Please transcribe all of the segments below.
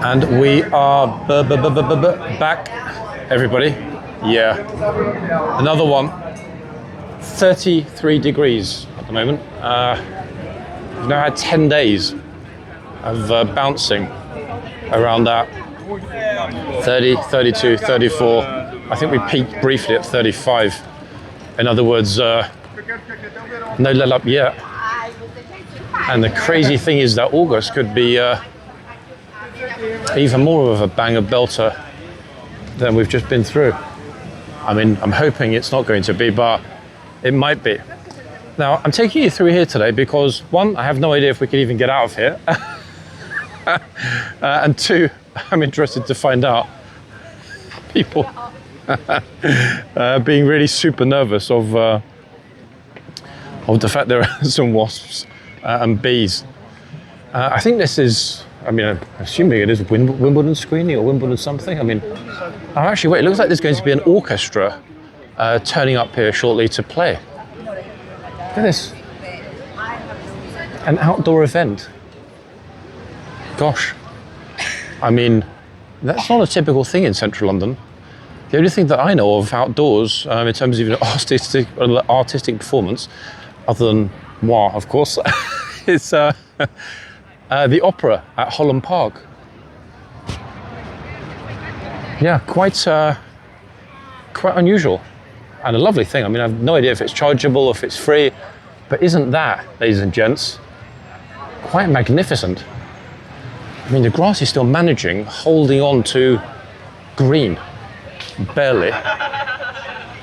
And we are back, everybody. Yeah, another one. 33 degrees at the moment. We've now had 10 days of bouncing around that 30, 32, 34. I think we peaked briefly at 35. In other words, no let up yet. And the crazy thing is that August could be even more of a banger belter than we've just been through. I mean, I'm hoping it's not going to be, but it might be. Now, I'm taking you through here today because, one, I have no idea if we can even get out of here. And two, I'm interested to find out people being really super nervous of the fact there are some wasps and bees. I think this is, I mean, I'm assuming it is Wimbledon screening or Wimbledon something. I mean, oh, actually, wait, it looks like there's going to be an orchestra turning up here shortly to play. Look at this. An outdoor event. Gosh. I mean, that's not a typical thing in central London. The only thing that I know of outdoors, in terms of even artistic performance, other than moi, of course, is the opera at Holland Park. Yeah, quite unusual and a lovely thing. I mean, I have no idea if it's chargeable or if it's free, but isn't that, ladies and gents, quite magnificent? I mean, the grass is still holding on to green, barely.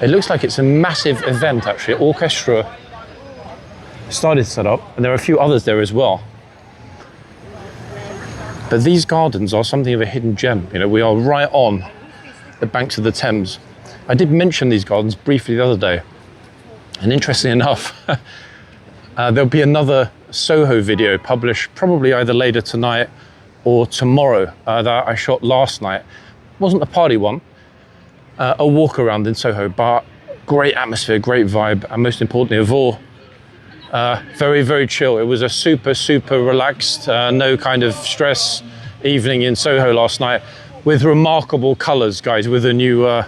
It looks like it's a massive event, actually. Orchestra started to set up, and there are a few others there as well. But these gardens are something of a hidden gem. You know, we are right on the banks of the Thames. I did mention these gardens briefly the other day, and interestingly enough, there'll be another Soho video published probably either later tonight or tomorrow that I shot last night. It wasn't a party one, a walk around in Soho, but great atmosphere, great vibe, and most importantly of all, very, very chill. It was a super, super relaxed, no kind of stress evening in Soho last night with remarkable colours, guys, with the new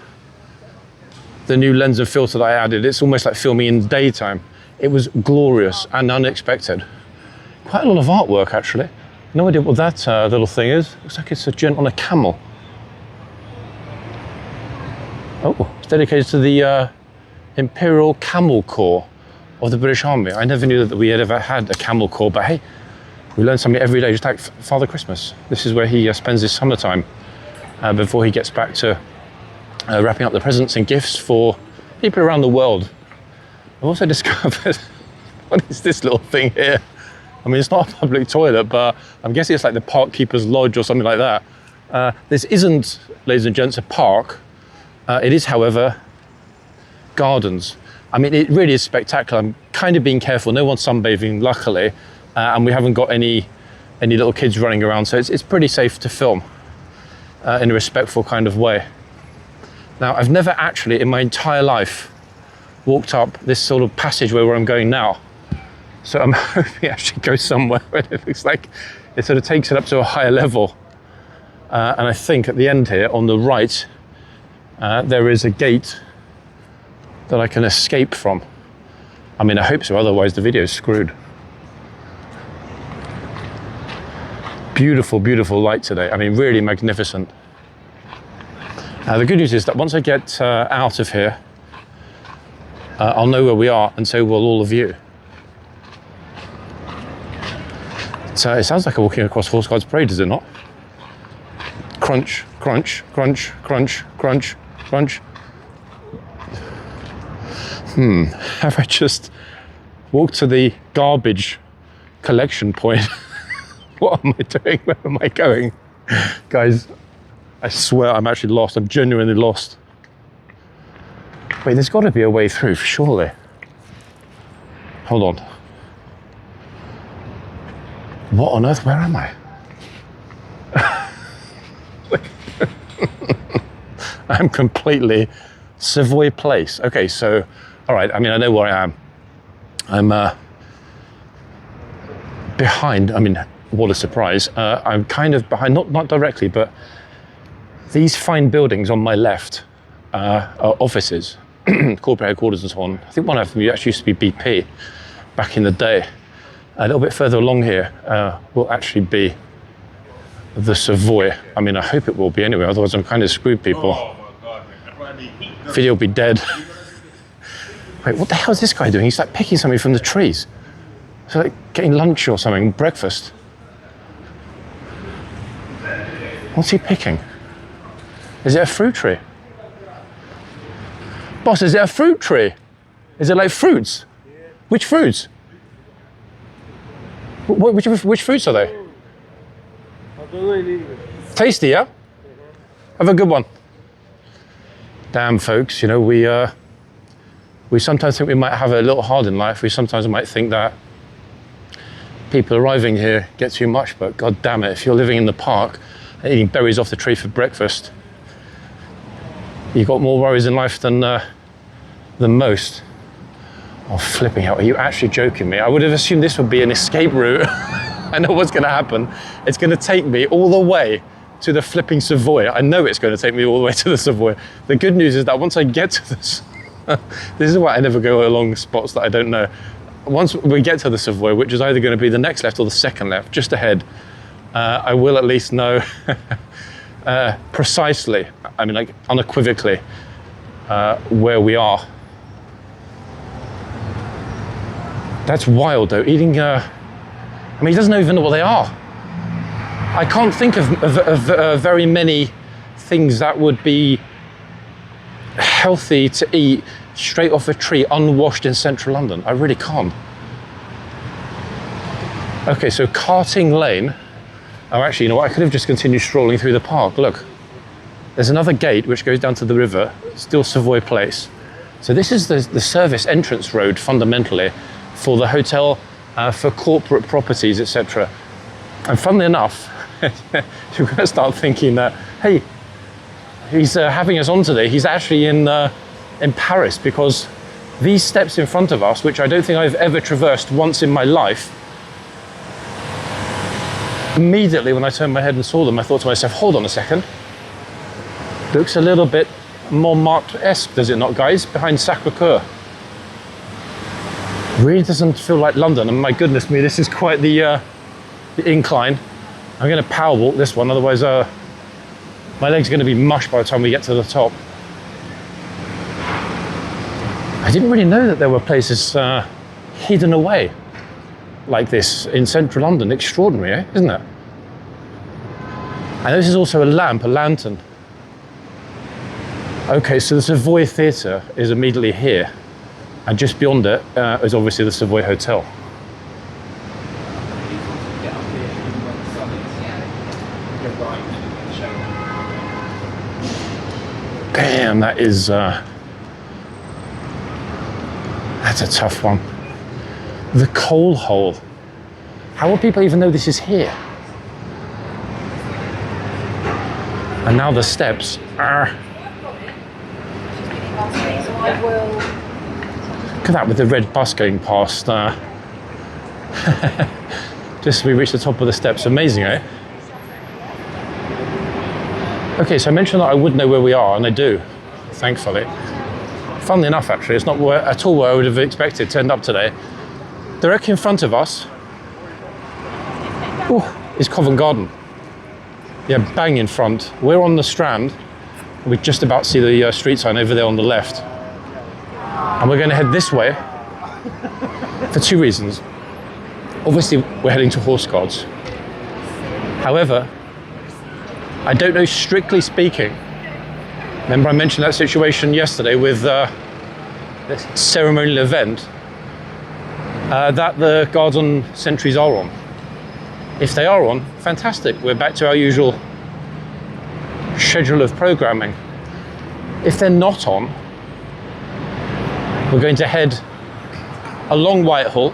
lens and filter that I added. It's almost like filming in daytime. It was glorious and unexpected. Quite a lot of artwork, actually. No idea what that little thing is. Looks like it's a gent on a camel. Oh, it's dedicated to the Imperial Camel Corps of the British Army. I never knew that we had ever had a camel corps, but hey, we learn something every day, just like Father Christmas. This is where he spends his summertime before he gets back to wrapping up the presents and gifts for people around the world. I've also discovered, what is this little thing here? I mean, it's not a public toilet, but I'm guessing it's like the park keeper's lodge or something like that. This isn't, ladies and gents, a park. It is, however, gardens. I mean, it really is spectacular. I'm kind of being careful. No one's sunbathing, luckily, and we haven't got any little kids running around, so it's pretty safe to film in a respectful kind of way. Now, I've never actually, in my entire life, walked up this sort of passageway where I'm going now. So I'm hoping it actually goes somewhere where it looks like it sort of takes it up to a higher level. And I think at the end here, on the right, there is a gate that I can escape from. I mean, I hope so, otherwise the video is screwed. Beautiful, beautiful light today. I mean, really magnificent. The good news is that once I get out of here, I'll know where we are, and so will all of you. So it sounds like I'm walking across Horse Guards Parade, does it not? Crunch, crunch, crunch, crunch, crunch, crunch. Have I just walked to the garbage collection point? What am I doing? Where am I going? Guys, I swear I'm actually lost. I'm genuinely lost. Wait, there's got to be a way through, surely. Hold on. What on earth? Where am I? I'm completely Savoy Place. Okay, so, all right, I mean, I know where I am. I'm behind, I mean, what a surprise. I'm kind of behind, not directly, but these fine buildings on my left are offices, corporate headquarters and so on. I think one of them actually used to be BP back in the day. A little bit further along here will actually be the Savoy. I mean, I hope it will be anyway, otherwise I'm kind of screwed, people. Oh my God. Video will be dead. Wait, what the hell is this guy doing? He's like picking something from the trees. So like getting lunch or something, breakfast. What's he picking? Is it a fruit tree? Boss, is it a fruit tree? Is it like fruits? Yeah. Which fruits? Which fruits are they? I don't know in English. Tasty, yeah? Have a good one. Damn, folks, you know, we sometimes think we might have it a little hard in life. We sometimes might think that people arriving here get too much, but god damn it, if you're living in the park and eating berries off the tree for breakfast, you've got more worries in life than most. Oh, flipping hell, are you actually joking me? I would have assumed this would be an escape route. I know what's gonna happen. It's gonna take me all the way to the flipping Savoy. I know it's gonna take me all the way to the Savoy. The good news is that once I get to this, this is why I never go along spots that I don't know. Once we get to the Savoy, which is either gonna be the next left or the second left, just ahead, I will at least know precisely, I mean like unequivocally, where we are. That's wild though, eating, I mean, he doesn't even know what they are. I can't think of very many things that would be healthy to eat straight off a tree, unwashed in central London. I really can't. Okay, so Carting Lane. Oh, actually, you know what? I could have just continued strolling through the park. Look, there's another gate which goes down to the river, still Savoy Place. So this is the service entrance road, fundamentally, for the hotel, for corporate properties, etc. And funnily enough, you're going to start thinking that, hey, he's having us on today. He's actually in Paris, because these steps in front of us, which I don't think I've ever traversed once in my life, immediately when I turned my head and saw them, I thought to myself, hold on a second. Looks a little bit Montmartre-esque, does it not, guys? Behind Sacré-Cœur. Really doesn't feel like London, and my goodness me, this is quite the incline. I'm going to power walk this one, otherwise my legs are going to be mush by the time we get to the top. I didn't really know that there were places hidden away like this in central London. Extraordinary, eh? Isn't it? And this is also a lamp, a lantern. Okay, so the Savoy Theatre is immediately here, and just beyond it is obviously the Savoy Hotel. Damn, that is that's a tough one. The coal hole. How will people even know this is here? And now the steps are. Look at that, with the red bus going past. Just as we reach the top of the steps. Amazing, eh? Okay, so I mentioned that I would know where we are, and I do, thankfully. Funnily enough, actually, it's not at all where I would have expected to end up today. Directly in front of us is Covent Garden. Yeah, bang in front. We're on the Strand. We just about see the street sign over there on the left. And we're going to head this way for two reasons. Obviously, we're heading to Horse Guards. However, I don't know, strictly speaking, remember I mentioned that situation yesterday with this ceremonial event, that the guards on sentries are on. If they are on, fantastic. We're back to our usual schedule of programming. If they're not on, we're going to head along Whitehall,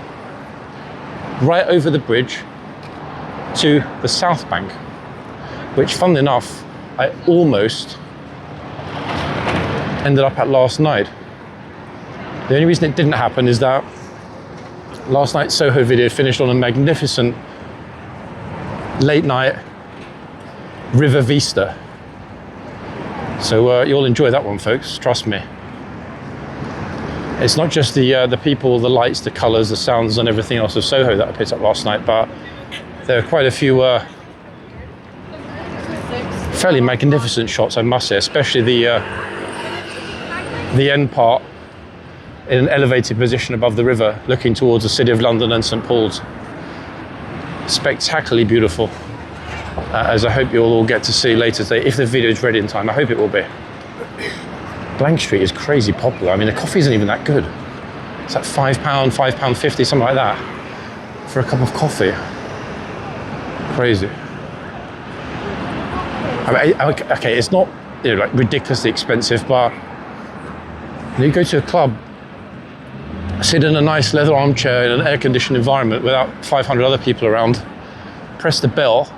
right over the bridge to the South Bank, which, funnily enough, I almost ended up at last night. The only reason it didn't happen is that last night's Soho video finished on a magnificent late night river vista. So you'll enjoy that one, folks, trust me. It's not just the people, the lights, the colours, the sounds and everything else of Soho that I picked up last night, but there are quite a few fairly magnificent shots, I must say, especially the end part in an elevated position above the river, looking towards the City of London and St Paul's. Spectacularly beautiful, as I hope you'll all get to see later today, if the video is ready in time. I hope it will be. Blank Street is crazy popular. I mean, the coffee isn't even that good. It's like £5, £5.50, something like that, for a cup of coffee. Crazy. I mean, okay, it's not, you know, like ridiculously expensive, but you go to a club, sit in a nice leather armchair in an air-conditioned environment without 500 other people around, press the bell,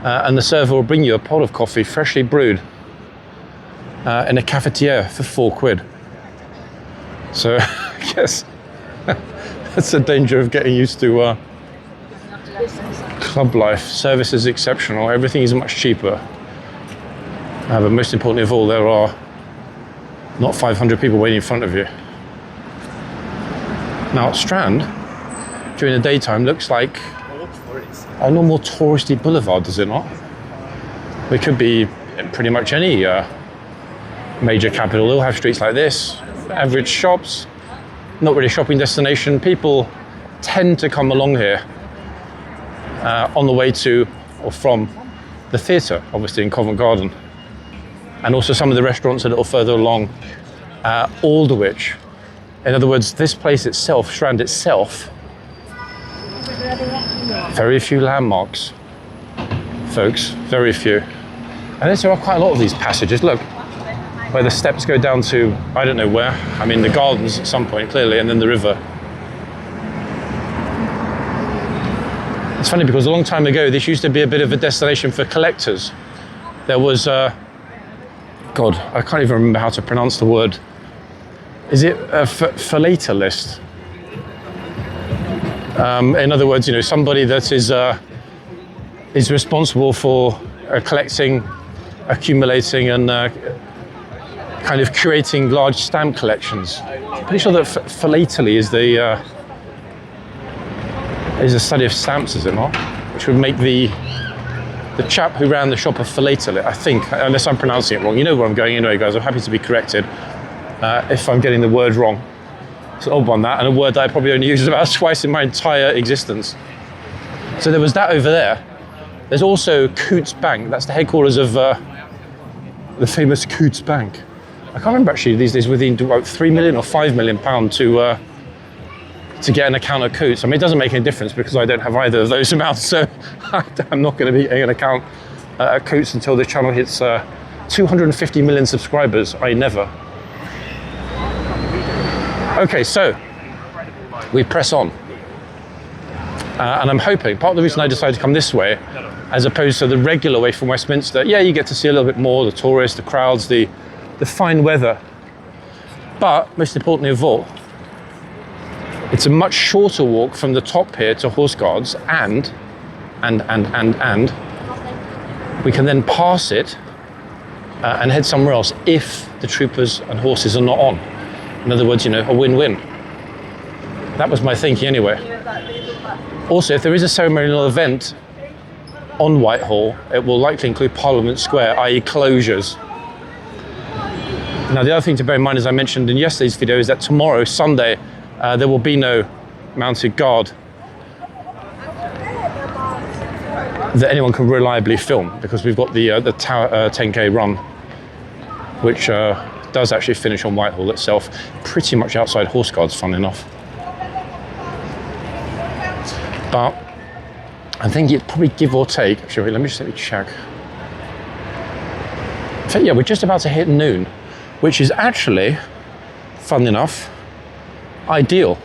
and the server will bring you a pot of coffee, freshly brewed, in a cafetiere for £4. So I guess that's the danger of getting used to club life. Service is exceptional, everything is much cheaper. But most importantly of all, there are not 500 people waiting in front of you. Now, Strand, during the daytime, looks like a normal touristy boulevard, does it not? It could be pretty much any major capital. They'll have streets like this, average shops, not really a shopping destination. People tend to come along here on the way to or from the theatre, obviously in Covent Garden, and also some of the restaurants a little further along, Aldwych. In other words, this place itself, Strand itself, very few landmarks, folks, very few. And there are quite a lot of these passages. Look, where the steps go down to, I don't know where. I mean, the gardens at some point, clearly, and then the river. It's funny because a long time ago, this used to be a bit of a destination for collectors. There was, God, I can't even remember how to pronounce the word. Is it a philatelist? In other words, you know, somebody that is responsible for collecting, accumulating, and kind of curating large stamp collections. I'm pretty sure that philately is the study of stamps, is it not? Which would make the chap who ran the shop a philately, I think, unless I'm pronouncing it wrong. You know where I'm going anyway, guys. I'm happy to be corrected if I'm getting the word wrong. It's an odd one, that, and a word that I probably only used about twice in my entire existence. So there was that over there. There's also Coutts Bank. That's the headquarters of the famous Coutts Bank. I can't remember actually these days whether you do about £3 million or £5 million to get an account at Coutts. I mean, it doesn't make any difference because I don't have either of those amounts, so I'm not going to be getting an account at Coutts until this channel hits 250 million subscribers. I never. Okay, so we press on. And I'm hoping, part of the reason I decided to come this way, as opposed to the regular way from Westminster, yeah, you get to see a little bit more, the tourists, the crowds, the fine weather. But most importantly of all, it's a much shorter walk from the top here to Horse Guards, and we can then pass it and head somewhere else if the troopers and horses are not on. In other words, you know, a win-win. That was my thinking anyway. Also, if there is a ceremonial event on Whitehall, it will likely include Parliament Square, i.e. closures. Now, the other thing to bear in mind, as I mentioned in yesterday's video, is that tomorrow, Sunday, there will be no mounted guard that anyone can reliably film, because we've got the Tower 10K run, which does actually finish on Whitehall itself, pretty much outside Horse Guards, fun enough. But I think it's probably give or take. Actually, let me check. In fact, yeah, we're just about to hit noon, which is actually, fun enough, ideal.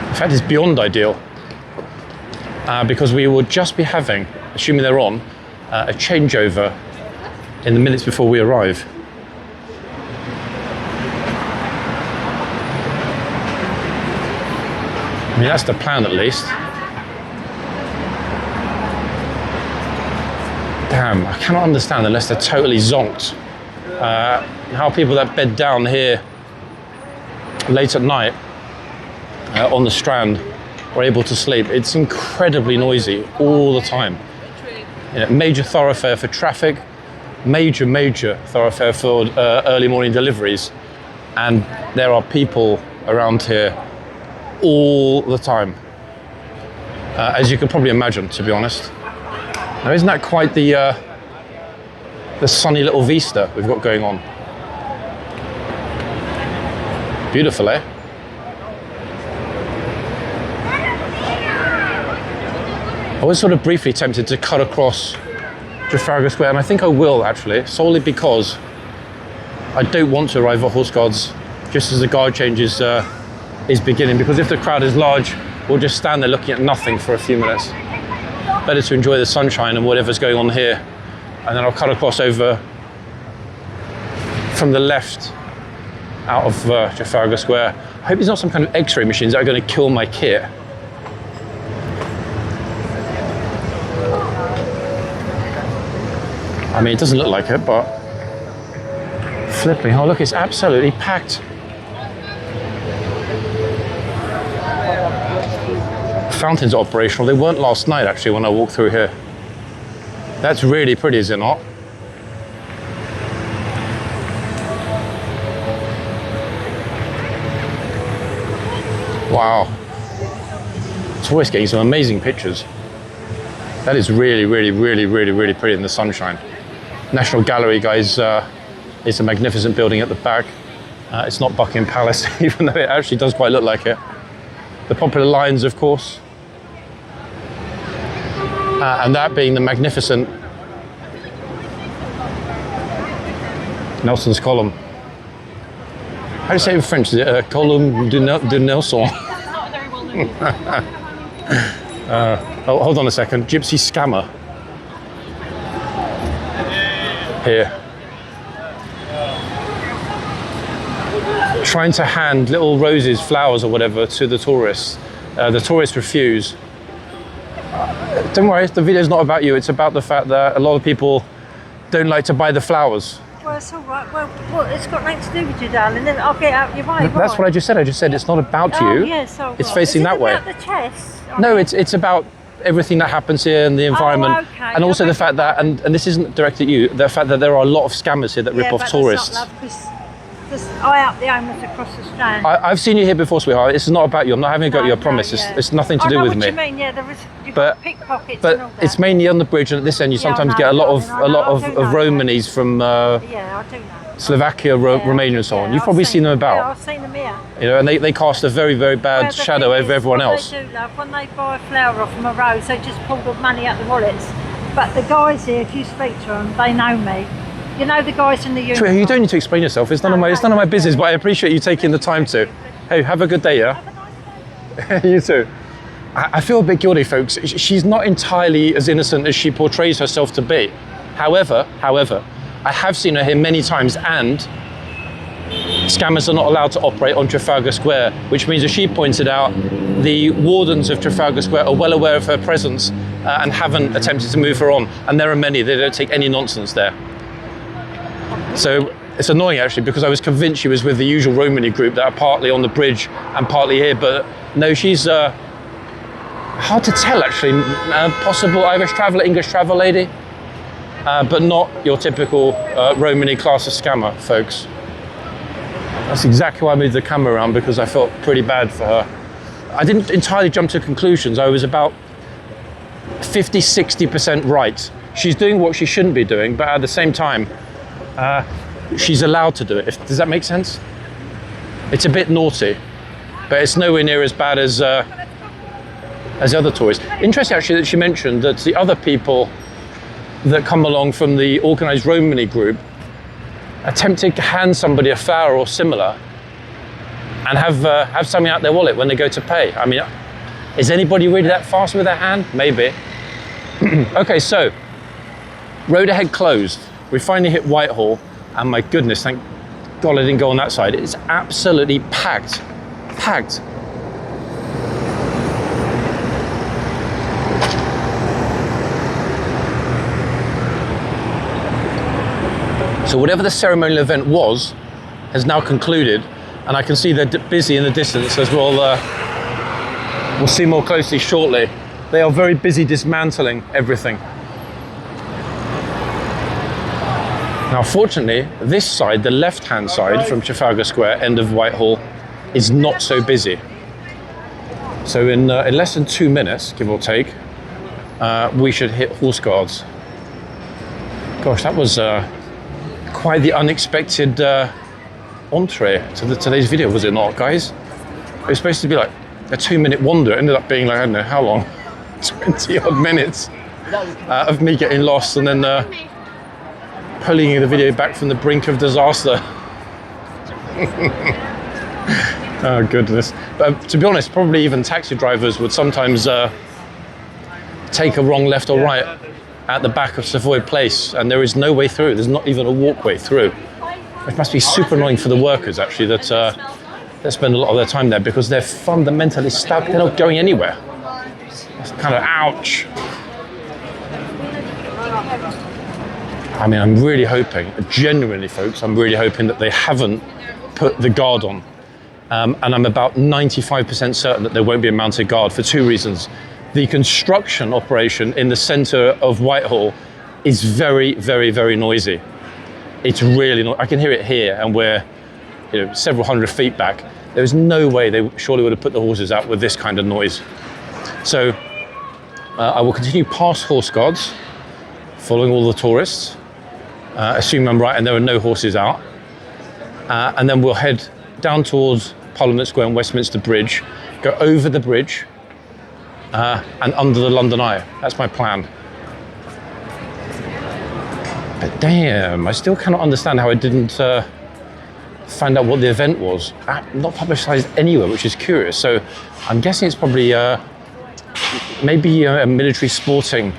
In fact, it's beyond ideal, because we will just be having, assuming they're on, a changeover in the minutes before we arrive. I mean, that's the plan at least. Damn, I cannot understand unless they're totally zonked. How people that bed down here late at night on the Strand are able to sleep. It's incredibly noisy all the time. You know, major thoroughfare for traffic, major thoroughfare for early morning deliveries, and there are people around here all the time, as you can probably imagine, to be honest. Now, isn't that quite the sunny little vista we've got going on? Beautiful, eh? I was sort of briefly tempted to cut across Trafalgar Square, and I think I will actually, solely because I don't want to arrive at Horse Guards just as the guard change is beginning, because if the crowd is large, we'll just stand there looking at nothing for a few minutes. Better to enjoy the sunshine and whatever's going on here, and then I'll cut across over from the left out of Trafalgar Square. I hope there's not some kind of X-ray machines that are going to kill my kit. I mean, it doesn't look like it, but flipping, oh look, it's absolutely packed. Fountains are operational. They weren't last night actually when I walked through here. That's really pretty, is it not? Wow. Tourists getting some amazing pictures. That is really pretty in the sunshine. National Gallery, guys, is a magnificent building at the back. It's not Buckingham Palace, even though it actually does quite look like it. The popular lions, of course. And that being the magnificent Nelson's Column. How do you say it in French? Is it Column de Nelson? Oh, hold on a second. Gypsy scammer. Here. Trying to hand little roses, flowers or whatever to the tourists. The tourists refuse. Don't worry, the video's not about you. It's about the fact that a lot of people don't like to buy the flowers. Well, it's all right. Well, it's got nothing to do with you, darling. Then I'll get out your way. That's what I just said. I just said it's not about you. Yes, all right. It's facing that way. Is it about the chest? No, it's about everything that happens here and the environment, okay. and also the fact that, and this isn't directed at you, the fact that there are a lot of scammers here that rip off tourists. That's not love, because I up the homeless across the Strand. I've seen you here before, sweetheart. This is not about you. I'm not having a go at you, I promise. It's nothing to do with me. I know what you mean. Yeah, there is. You've But- got pickpockets But and all that. it's mainly on the bridge, and at this end, you Yeah, I sometimes know, get a lot of darling, I do know Romanies from Yeah, I do know. Slovakia, Romania, and so on. You've I've probably seen them Yeah, about. I've seen them here. You know, and they cast a very bad Well, the shadow thing over is, everyone else. What they do, love, when they buy a flower off from a rose, they just pull the money out the wallets. But the guys here, if you speak to them, they know me. You know the guys in the uniform. True, you don't need to explain yourself. It's none of my business. But I appreciate you taking the time to. Hey, have a good day, yeah. You too. I feel a bit guilty, folks. She's not entirely as innocent as she portrays herself to be. However, I have seen her here many times, and scammers are not allowed to operate on Trafalgar Square, which means, as she pointed out, the wardens of Trafalgar Square are well aware of her presence and haven't attempted to move her on. And there are many. They don't take any nonsense there. So it's annoying, actually, because I was convinced she was with the usual Romany group that are partly on the bridge and partly here, but no, she's hard to tell, actually. Possible Irish traveller, English travel lady, but not your typical Romany class of scammer, folks. That's exactly why I moved the camera around, because I felt pretty bad for her. I didn't entirely jump to conclusions. I was about 50-60% right. She's doing what she shouldn't be doing, but at the same time, she's allowed to do it. Does that make sense? It's a bit naughty, but it's nowhere near as bad as the other tourists. Interesting, actually, that she mentioned that the other people that come along from the organised Romany group attempted to hand somebody a flower or similar and have something out their wallet when they go to pay. I mean, is anybody really that fast with their hand? Maybe. Okay, so road ahead closed. We finally hit Whitehall, and my goodness, thank God I didn't go on that side. It's absolutely packed. So whatever the ceremonial event was has now concluded, and I can see they're busy in the distance, as we'll see more closely shortly. They are very busy dismantling everything. Now fortunately, this side, the left-hand side from Trafalgar Square, end of Whitehall, is not so busy. So in less than 2 minutes, give or take, we should hit Horse Guards. Gosh, that was quite the unexpected entree to today's video, was it not, guys? It was supposed to be like a 2-minute wander. It ended up being like, I don't know how long, 20 odd minutes of me getting lost and then pulling the video back from the brink of disaster. Oh goodness. But to be honest, probably even taxi drivers would sometimes take a wrong left or right at the back of Savoy Place, and there is no way through. There's not even a walkway through. It must be super annoying for the workers, actually, that spend a lot of their time there, because they're fundamentally stuck. They're not going anywhere. It's kind of ouch. I mean, I'm really hoping, genuinely folks, I'm really hoping that they haven't put the guard on. And I'm about 95% certain that there won't be a mounted guard for 2 reasons. The construction operation in the center of Whitehall is very, very, very noisy. It's really I can hear it here, and we're several hundred feet back. There's no way they surely would have put the horses out with this kind of noise. So I will continue past Horse Guards, following all the tourists, assuming I'm right and there are no horses out. And then we'll head down towards Parliament Square and Westminster Bridge, go over the bridge, and under the London Eye. That's my plan. But damn, I still cannot understand how I didn't find out what the event was. Not publicised anywhere, which is curious. So I'm guessing it's probably maybe a military sporting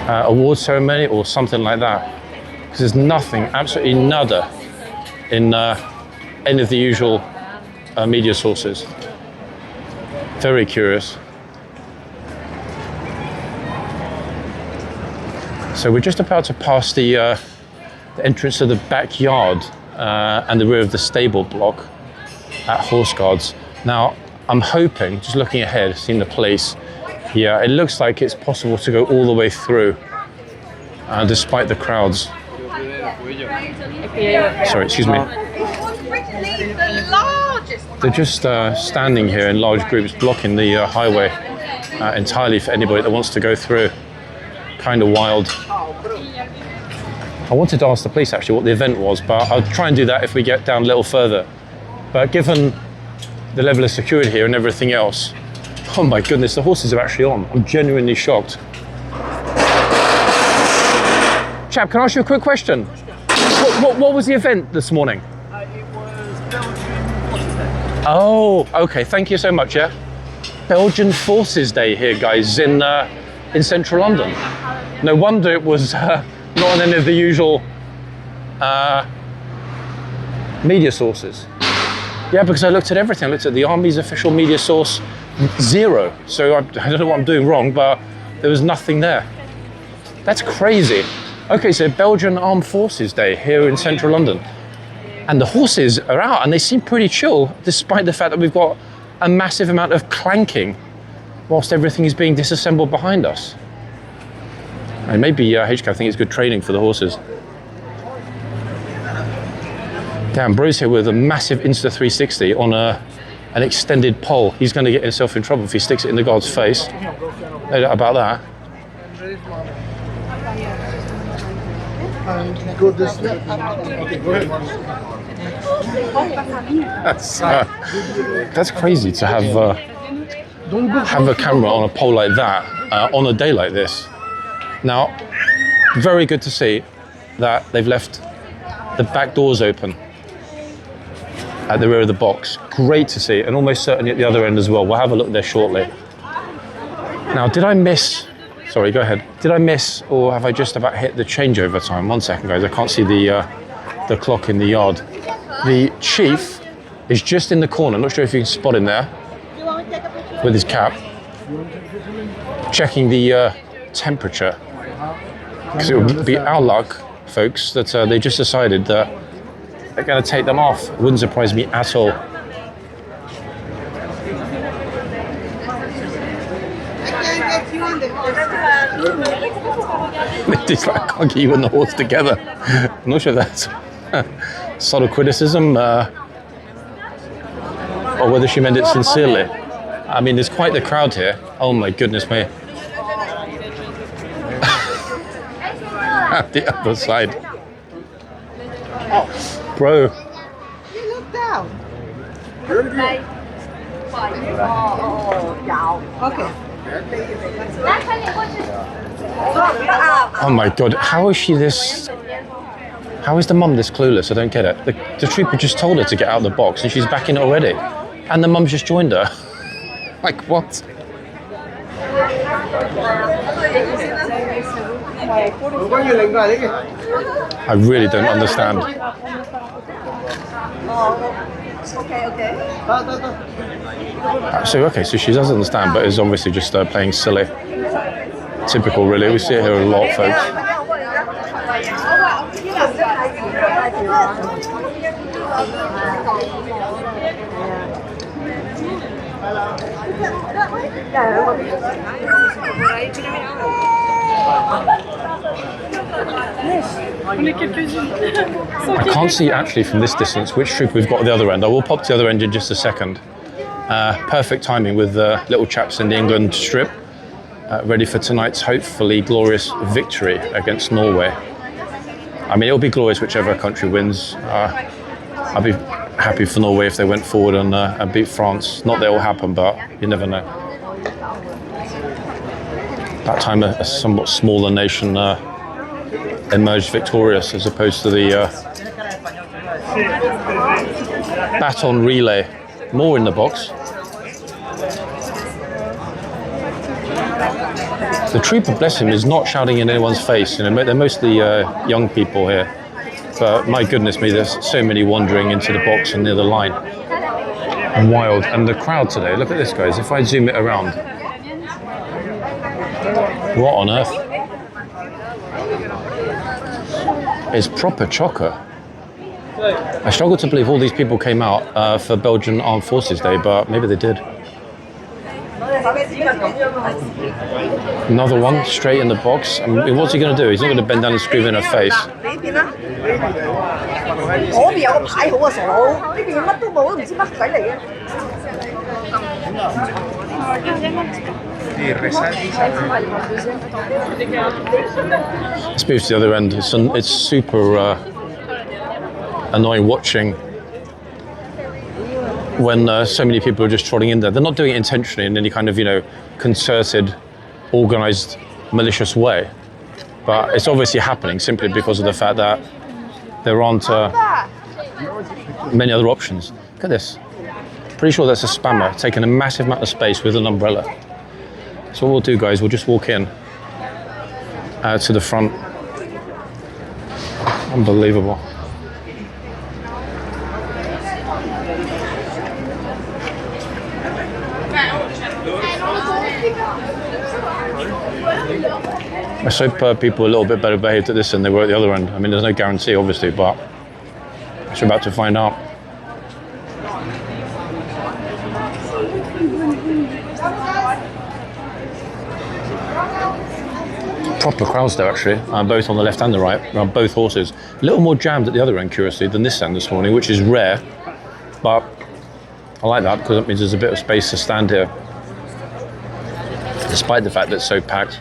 award ceremony or something like that. Because there's nothing, absolutely nada, in any of the usual media sources. Very curious. So we're just about to pass the entrance to the backyard and the rear of the stable block at Horse Guards. Now, I'm hoping, just looking ahead, seeing the place, yeah, it looks like it's possible to go all the way through, despite the crowds. Sorry, excuse me. They're just standing here in large groups, blocking the highway entirely for anybody that wants to go through. Kind of wild. I wanted to ask the police actually what the event was, but I'll try and do that if we get down a little further. But given the level of security here and everything else, oh my goodness, the horses are actually on. I'm genuinely shocked. Chap, can I ask you a quick question? What was the event this morning? It was Belgian Forces Day. Oh, okay, thank you so much, yeah? Belgian Forces Day here, guys, in central London. No wonder it was not on any of the usual media sources. Yeah, because I looked at everything. I looked at the Army's official media source, 0. So I don't know what I'm doing wrong, but there was nothing there. That's crazy. Okay, so Belgian Armed Forces Day here in central London. And the horses are out and they seem pretty chill, despite the fact that we've got a massive amount of clanking whilst everything is being disassembled behind us. And maybe HK, I think it's good training for the horses. Damn, bro's here with a massive Insta360 on an extended pole. He's going to get himself in trouble if he sticks it in the guard's face. No doubt about that. That's crazy to have a camera on a pole like that on a day like this. Now, very good to see that they've left the back doors open at the rear of the box. Great to see, and almost certainly at the other end as well. We'll have a look there shortly. Now, did I miss? Sorry, go ahead. Did I miss, or have I just about hit the changeover time? 1 second, guys. I can't see the clock in the yard. The chief is just in the corner. I'm not sure if you can spot him there with his cap, checking the temperature. Because it would be our luck folks, that they just decided that they're going to take them off. It wouldn't surprise me at all. It's like, I can't get you and the horse together. I'm not sure that's subtle criticism or whether she meant it sincerely. I mean, there's quite the crowd here. Oh my goodness me. At the other side. Bro. You look down. Okay. Oh my god, how is she this... How is the mum this clueless? I don't get it. The trooper just told her to get out of the box and she's back in it already. And the mum's just joined her. Like, what? I really don't understand. So she does understand, but is obviously just playing silly. Typical, really. We see it here a lot, folks. I can't see actually from this distance which troop we've got at the other end. I will pop to the other end in just a second. Perfect timing with the little chaps in the England strip, ready for tonight's hopefully glorious victory against Norway. I mean, it'll be glorious whichever country wins. I'd be happy for Norway if they went forward and beat France. Not that it will happen, but you never know. That time a somewhat smaller nation emerged victorious as opposed to the baton relay. More in the box. The trooper, bless him, is not shouting in anyone's face. You know, they're mostly young people here. But my goodness me, there's so many wandering into the box and near the line. Wild. And the crowd today, look at this, guys. If I zoom it around. What on earth? It's proper chocker. I struggle to believe all these people came out for Belgian Armed Forces Day, but maybe they did. Another one, straight in the box. I mean, what's he going to do? He's not going to bend down and scream in her face. Let's move to the other end. It's super annoying watching when so many people are just trotting in there. They're not doing it intentionally in any kind of, concerted, organised, malicious way. But it's obviously happening simply because of the fact that there aren't many other options. Look at this. Pretty sure that's a spammer taking a massive amount of space with an umbrella. So what we'll do, guys, we'll just walk in to the front. Unbelievable. Let's hope people are a little bit better behaved at this than they were at the other end. I mean, there's no guarantee, obviously, but we're about to find out. Proper crowds there, actually, both on the left and the right, around both horses. A little more jammed at the other end, curiously, than this end this morning, which is rare, but I like that because that means there's a bit of space to stand here, despite the fact that it's so packed.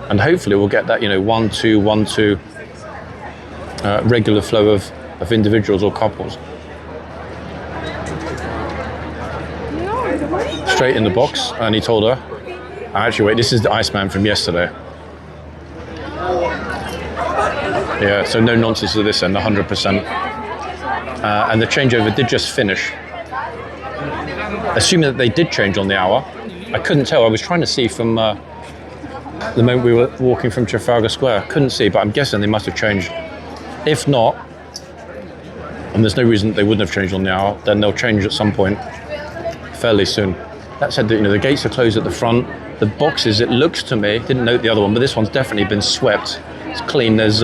And hopefully we'll get that, 1-2, 1-2 regular flow of individuals or couples. Straight in the box, and he told her, actually wait, this is the Iceman from yesterday. Yeah, so no nonsense to this end, 100%. And the changeover did just finish. Assuming that they did change on the hour, I couldn't tell. I was trying to see from the moment we were walking from Trafalgar Square. Couldn't see, but I'm guessing they must have changed. If not, and there's no reason they wouldn't have changed on the hour, then they'll change at some point fairly soon. That said, the gates are closed at the front. The boxes, it looks to me, didn't note the other one, but this one's definitely been swept. It's clean. There's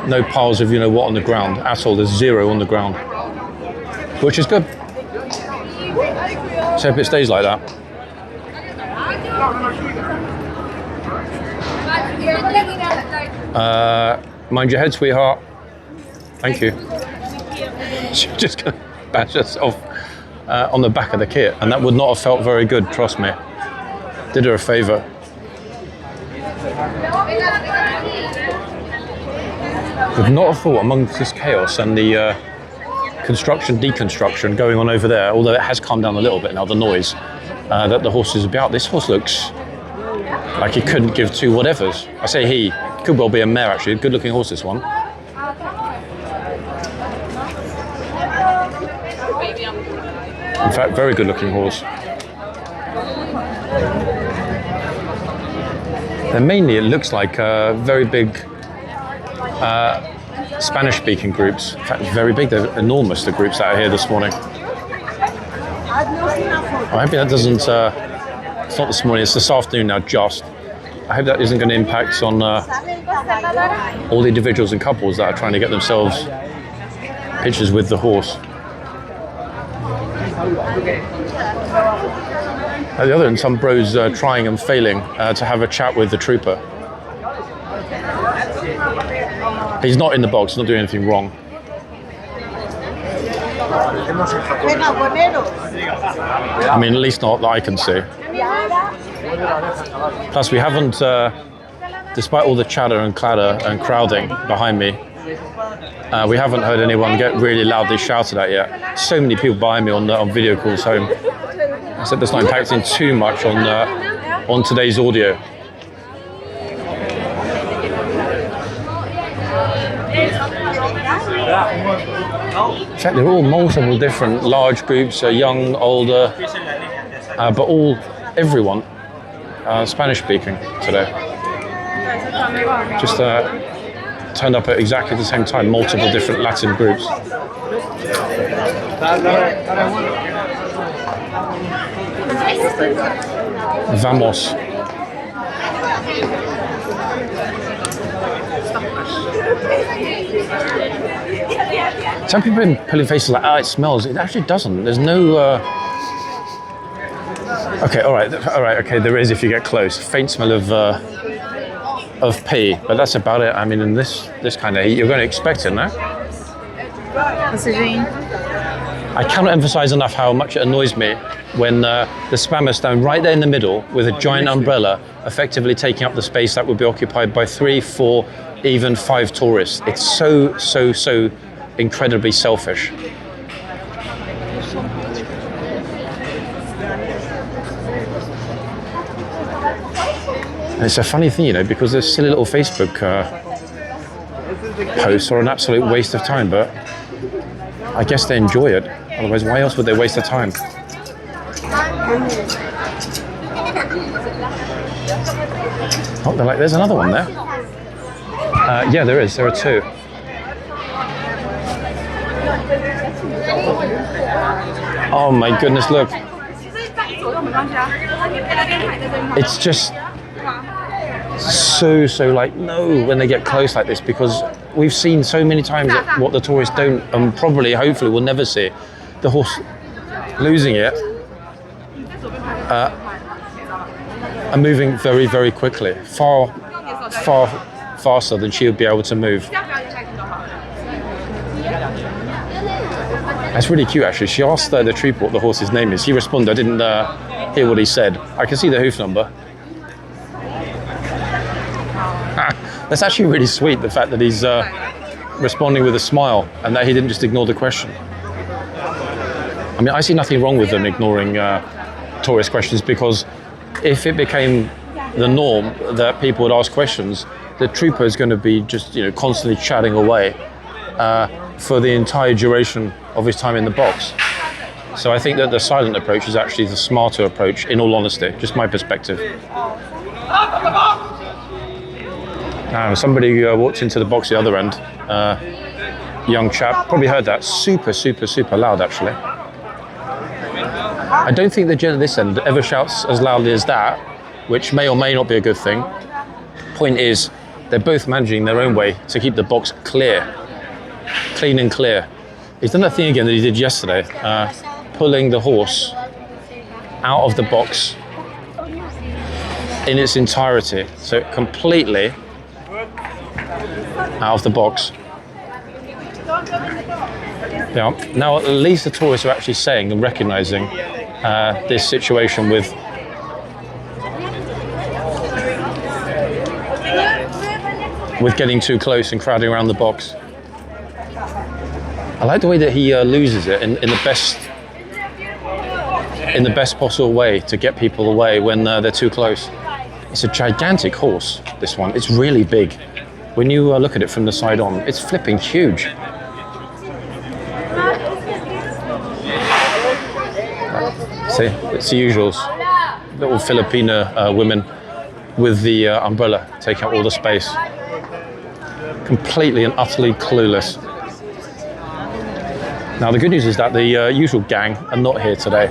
no piles of you know what on the ground at all. There's zero on the ground, which is good. So if it stays like that. Mind your head, sweetheart. Thank you. She's just gonna bash herself on the back of the kit, and that would not have felt very good, trust me. Did her a favour. Would not have thought amongst this chaos and the construction, deconstruction going on over there, although it has calmed down a little bit now, the noise, that the horse is about. This horse looks like he couldn't give two whatevers. I say he, could well be a mare actually, good looking horse this one. In fact, very good looking horse. And mainly it looks like very big Spanish speaking groups. In fact, very big, they're enormous, the groups that are here this morning. I'm hoping that doesn't, it's not this morning, it's this afternoon now just. I hope that isn't going to impact on all the individuals and couples that are trying to get themselves pictures with the horse. At the other end, some bros trying and failing to have a chat with the trooper. He's not in the box, not doing anything wrong. I mean, at least not that I can see. Plus, we haven't, despite all the chatter and clatter and crowding behind me, we haven't heard anyone get really loudly shouted at yet. So many people behind me on video calls home. I said that's not impacting too much on today's audio. In fact, they're all multiple different large groups, young, older, but everyone Spanish speaking today. Just turned up at exactly the same time, multiple different Latin groups. Vamos. Some people have been pulling faces like, oh, it smells. It actually doesn't. There's no... Okay, all right, okay, there is if you get close. Faint smell of pee, but that's about it. I mean, in this kind of heat, you're going to expect it, no? I cannot emphasize enough how much it annoys me when the spammers stand right there in the middle with a giant umbrella, effectively taking up the space that would be occupied by 3, 4, even 5 tourists. It's so incredibly selfish. And it's a funny thing, you know, because those silly little Facebook posts are an absolute waste of time, but I guess they enjoy it. Otherwise, why else would they waste their time? Oh, they're like, there's another one there. Yeah, there is. There are 2. Oh my goodness, look. It's just so like, no, when they get close like this, because we've seen so many times that what the tourists don't, and probably, hopefully, will never see, the horse losing it and moving very, very quickly, far faster than she would be able to move. That's really cute, actually. She asked the trooper what the horse's name is. He responded. I didn't hear what he said. I can see the hoof number. That's actually really sweet, the fact that he's responding with a smile and that he didn't just ignore the question. I mean, I see nothing wrong with them ignoring tourist questions, because if it became the norm that people would ask questions, the trooper is going to be just, you know, constantly chatting away for the entire duration of his time in the box. So I think that the silent approach is actually the smarter approach, in all honesty, just my perspective. Somebody walked into the box the other end, young chap, probably heard that, super loud actually. I don't think the gent at this end ever shouts as loudly as that, which may or may not be a good thing. Point is, they're both managing their own way to keep the box clean and clear. He's done that thing again that he did yesterday, pulling the horse out of the box in its entirety, so completely out of the box. Yeah. Now at least the tourists are actually saying and recognizing this situation with getting too close and crowding around the box. I like the way that he loses it in the best possible way to get people away when they're too close. It's a gigantic horse, this one. It's really big. When you look at it from the side on, it's flipping huge. See, it's the usuals. Little Filipina women with the umbrella taking up all the space. Completely and utterly clueless. Now the good news is that the usual gang are not here today.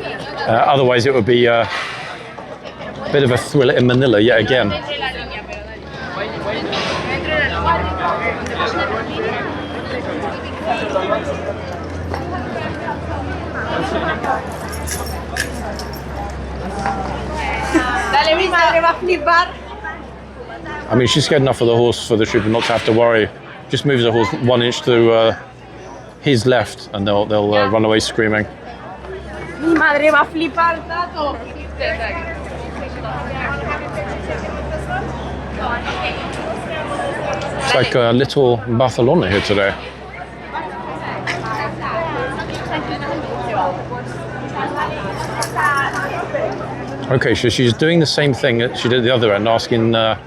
Otherwise it would be a bit of a thriller in Manila yet again. I mean, she's scared enough of the horse for the trooper not to have to worry. Just moves the horse 1 inch to his left and they'll run away screaming. Mi madre va a flipar tanto. It's like a little Barcelona here today. Okay, so she's doing the same thing that she did at the other end, asking the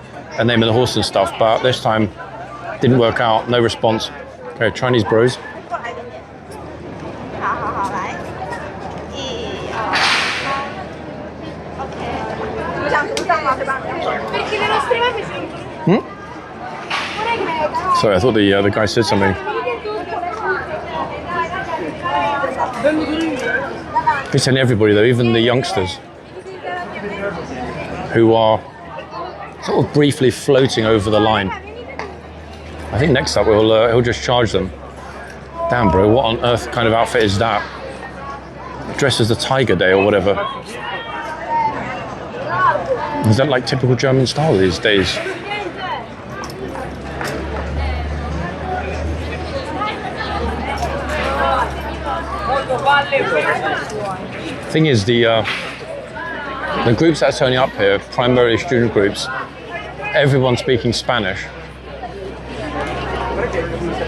name of the horse and stuff, but this time didn't work out, no response. Okay, Chinese bros. Sorry, I thought the guy said something. He's telling everybody though, even the youngsters, who are sort of briefly floating over the line. I think next up he'll just charge them. Damn, bro, what on earth kind of outfit is that? Dressed as the Tiger Day or whatever. Is that like typical German style these days? Thing is, the groups that are turning up here, primarily student groups, everyone's speaking Spanish.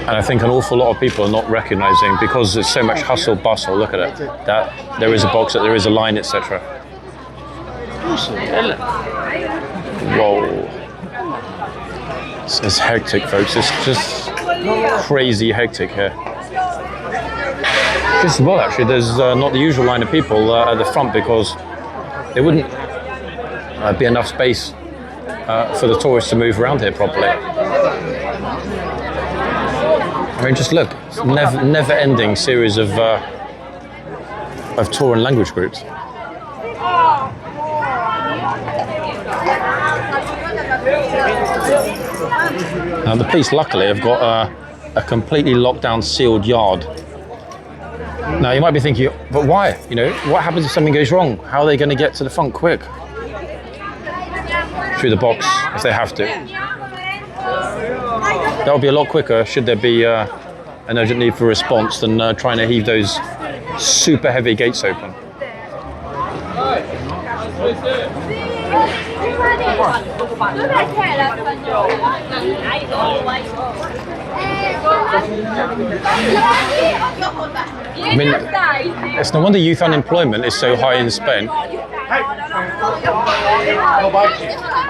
And I think an awful lot of people are not recognizing, because there's so much hustle bustle, look at it, that there is a box, that there is a line, etc. Whoa. It's hectic, folks. It's just crazy hectic here. Just as well, actually, there's not the usual line of people at the front, because there wouldn't be enough space for the tourists to move around here properly. I mean, just look, it's never-ending series of tour and language groups. Now, the police, luckily, have got a completely locked down, sealed yard. Now, you might be thinking, but why? You know, what happens if something goes wrong? How are they going to get to the front quick? Through the box, if they have to. That would be a lot quicker should there be an urgent need for response than trying to heave those super heavy gates open. I mean, it's no wonder youth unemployment is so high in Spain.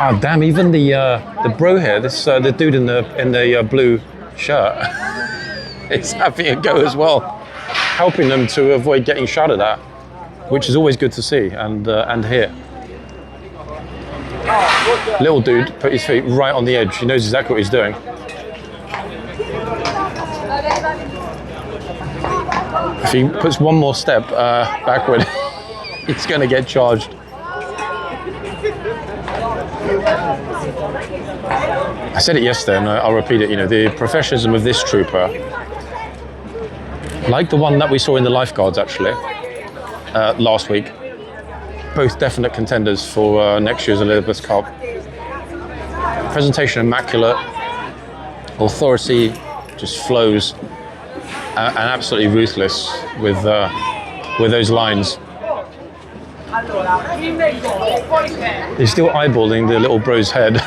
Ah, damn! Even the bro here, this the dude in the blue shirt, is having a go as well, helping them to avoid getting shouted at, which is always good to see and hear. Little dude put his feet right on the edge. He knows exactly what he's doing. If he puts one more step backward, he's going to get charged. I said it yesterday and I'll repeat it, you know, the professionalism of this trooper, like the one that we saw in the lifeguards actually, last week, both definite contenders for next year's Elizabeth Cup. Presentation immaculate, authority just flows, and absolutely ruthless with those lines. He's still eyeballing the little bro's head.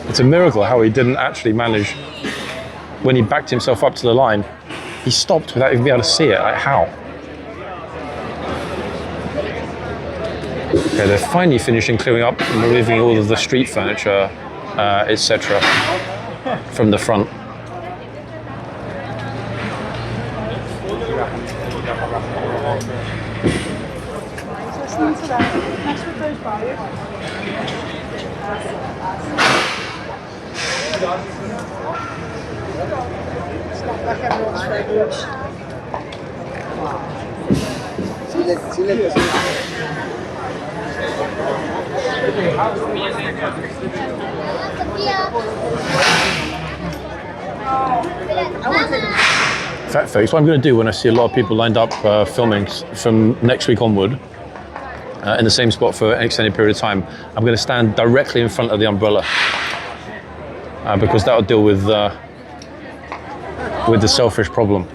It's a miracle how he didn't actually manage, when he backed himself up to the line, he stopped without even being able to see it. Like, how? Okay, they're finally finishing clearing up and removing all of the street furniture, etc. from the front. Fat face. What I'm going to do when I see a lot of people lined up filming from next week onward in the same spot for an extended period of time, I'm going to stand directly in front of the umbrella because that will deal with the selfish problem.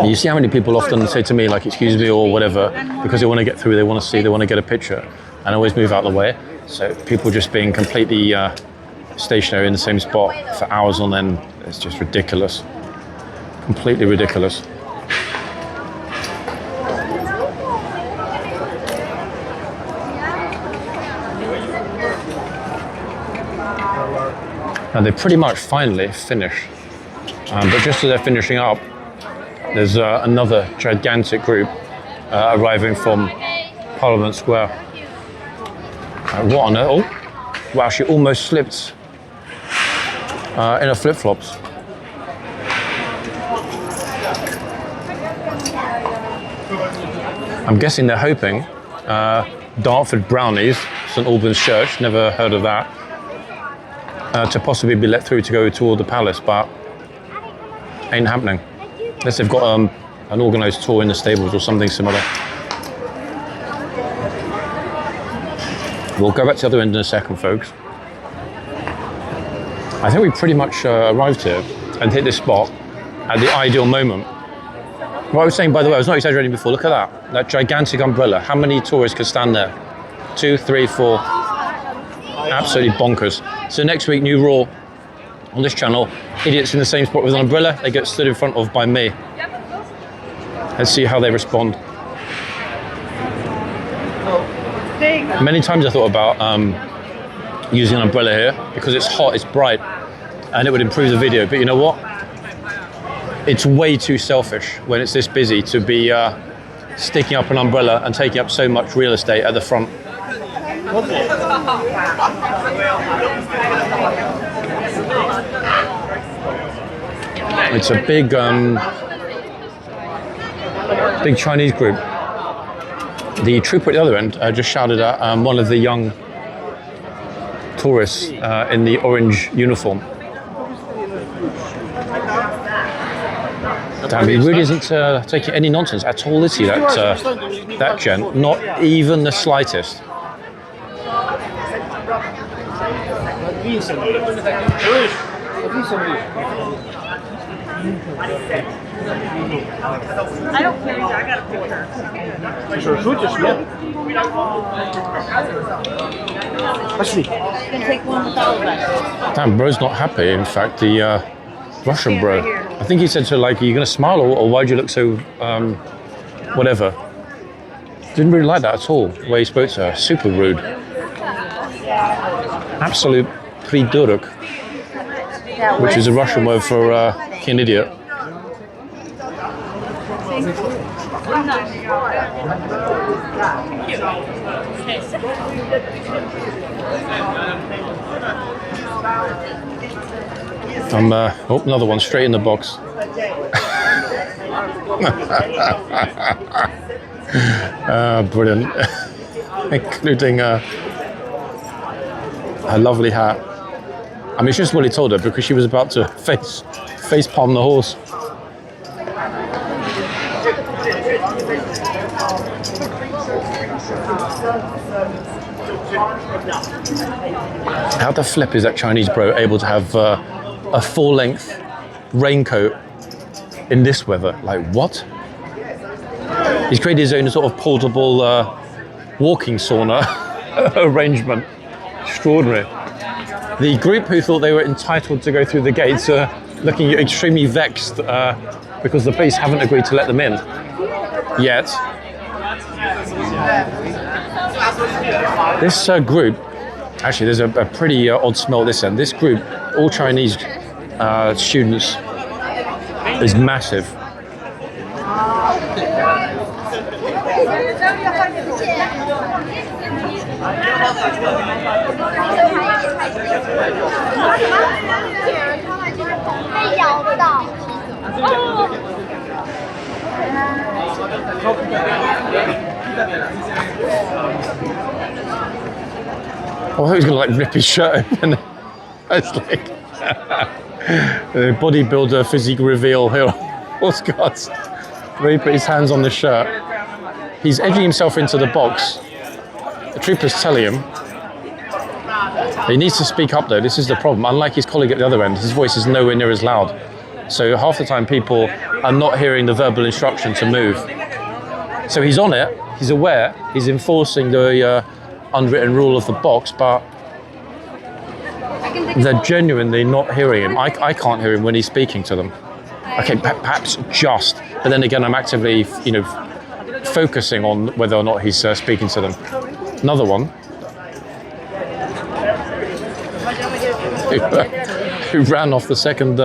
You see how many people often say to me, like, excuse me or whatever, because they want to get through, they want to see, they want to get a picture, and I always move out of the way. So people just being completely stationary in the same spot for hours on end, it's just ridiculous. Completely ridiculous. Now they pretty much finally finished, but just as they're finishing up, there's another gigantic group arriving from Parliament Square. What on earth? Oh, wow, she almost slipped in her flip-flops. I'm guessing they're hoping Dartford Brownies, St Albans Church, never heard of that, to possibly be let through to go toward the palace, but ain't happening. Unless they've got an organised tour in the stables or something similar. We'll go back to the other end in a second, folks. I think we pretty much arrived here and hit this spot at the ideal moment. What I was saying, by the way, I was not exaggerating before. Look at that gigantic umbrella. How many tourists could stand there? 2, 3, 4. Absolutely bonkers. So next week, new rule on this channel, idiots in the same spot with an umbrella, they get stood in front of by me. Let's see how they respond. Many times I thought about using an umbrella here because it's hot, it's bright, and it would improve the video. But you know what? It's way too selfish when it's this busy to be sticking up an umbrella and taking up so much real estate at the front. It's a big big Chinese group. The trooper at the other end just shouted at one of the young tourists in the orange uniform. Damn, he really isn't taking any nonsense at all, is he, that gent? Not even the slightest. I don't care either. I got a picture. Damn, bro's not happy. In fact, the Russian bro, I think he said to her, like, are you going to smile or why do you look so, whatever. Didn't really like that at all, the way he spoke to her. Super rude. Absolute pridurok, which is a Russian word for an idiot. Oh, another one straight in the box. Brilliant. Including her lovely hat. I mean, she just really told her because she was about to face palm the horse. How the flip is that Chinese bro able to have a full-length raincoat in this weather? Like, what? He's created his own sort of portable walking sauna arrangement. Extraordinary. The group who thought they were entitled to go through the gates are looking extremely vexed because the police haven't agreed to let them in yet. This group, actually there's a pretty odd smell at this end. This group, all Chinese students, is massive. Oh, I thought he was going to like rip his shirt open. It's like bodybuilder physique reveal here. Horse guards. Where he put his hands on the shirt. He's edging himself into the box. The troopers tell him he needs to speak up though. This is the problem. Unlike his colleague at the other end, his voice is nowhere near as loud. So half the time people are not hearing the verbal instruction to move. So he's on it, he's aware, he's enforcing the unwritten rule of the box, but they're genuinely not hearing him. I can't hear him when he's speaking to them. Okay, perhaps just, but then again, I'm actively, focusing on whether or not he's speaking to them. Another one who ran off the second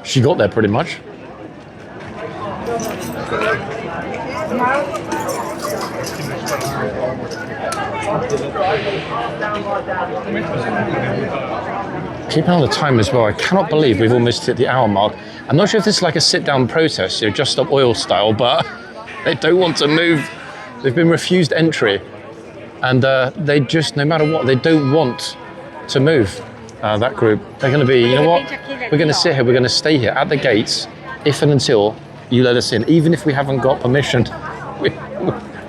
she got there, pretty much. Keep on the time as well. I cannot believe we've almost hit the hour mark. I'm not sure if this is like a sit-down protest, just stop oil style, but they don't want to move. They've been refused entry, and they just, no matter what, they don't want to move. That group, they're going to be, you know what? We're going to sit here. We're going to stay here at the gates, if and until you let us in, even if we haven't got permission.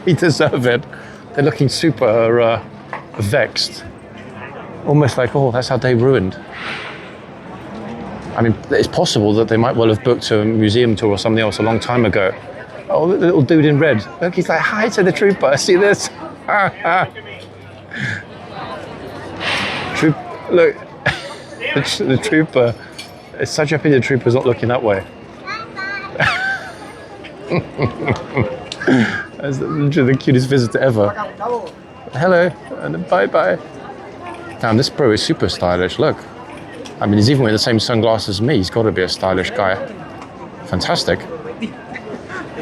We deserve it. They're looking super vexed. Almost like, oh, that's our day ruined. I mean, it's possible that they might well have booked a museum tour or something else a long time ago. Oh, the little dude in red. Look, he's like, hi to the trooper. See this? Look, the trooper. It's such a pity the trooper's not looking that way. That's literally the cutest visitor ever. Hello, and bye-bye. Damn, this bro is super stylish, look. I mean, he's even wearing the same sunglasses as me. He's got to be a stylish guy. Fantastic.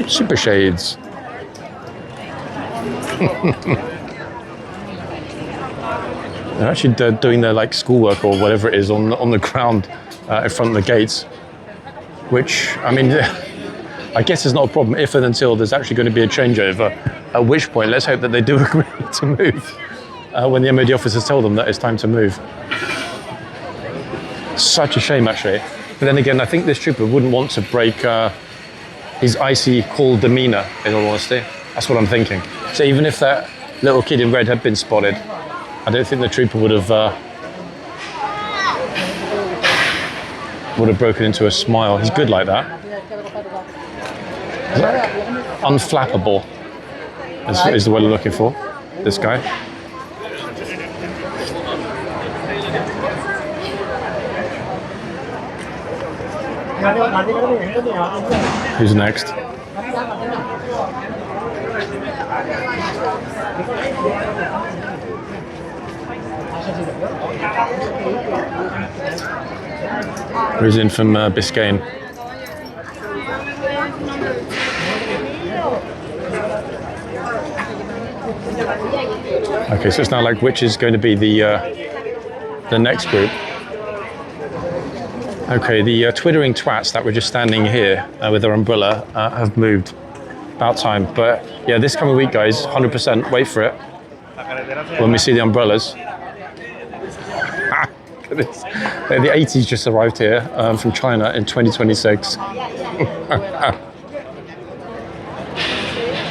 Super shades. They're actually doing their like schoolwork or whatever it is on the ground in front of the gates. Which, I mean, I guess it's not a problem if and until there's actually going to be a changeover. At which point, let's hope that they do agree to move when the MOD officers tell them that it's time to move. Such a shame, actually. But then again, I think this trooper wouldn't want to break his icy, cool demeanour, in all honesty. That's what I'm thinking. So even if that little kid in red had been spotted, I don't think the trooper would have broken into a smile. He's good like that. Unflappable is the word I'm looking for, this guy. Who's next? Who's in from Biscayne? Okay, so it's now like which is going to be the next group. Okay, the twittering twats that were just standing here with their umbrella have moved. About time. But yeah, this coming week, guys, 100%, wait for it. When we see the umbrellas. Look at this. The 80s just arrived here from China in 2026.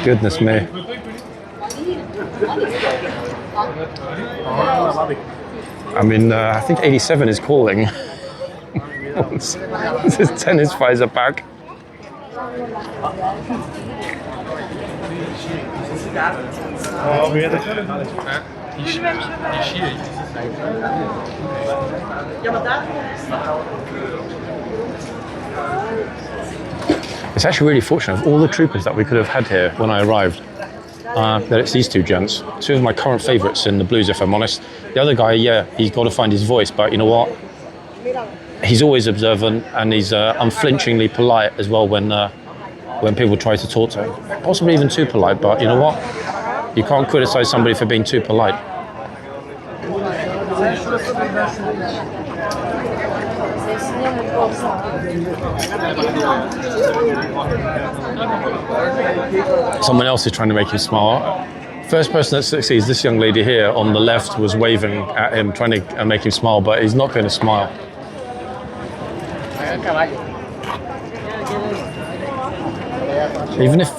Goodness me. I mean, I think 87 is calling. This tennis Pfizer pack. It's actually really fortunate of all the troopers that we could have had here when I arrived. That it's these two gents. Two of my current favourites in the blues, if I'm honest. The other guy, yeah, he's got to find his voice, but you know what? He's always observant and he's unflinchingly polite as well when people try to talk to him. Possibly even too polite, but you know what? You can't criticise somebody for being too polite. Someone else is trying to make him smile. First person that succeeds, this young lady here on the left was waving at him, trying to make him smile, but he's not going to smile. Even if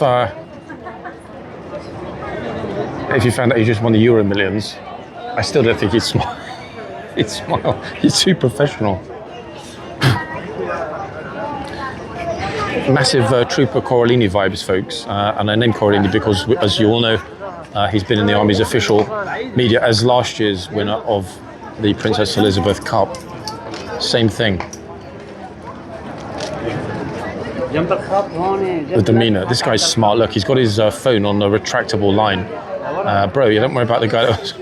you found out he just won the Euro Millions, I still don't think he'd smile. He'd smile. He's too professional. Massive Trooper Corellini vibes, folks. And I named Corellini because, as you all know, he's been in the Army's official media as last year's winner of the Princess Elizabeth Cup. Same thing. The demeanour. This guy's smart. Look, he's got his phone on a retractable line. Bro, you don't worry about the guy that was...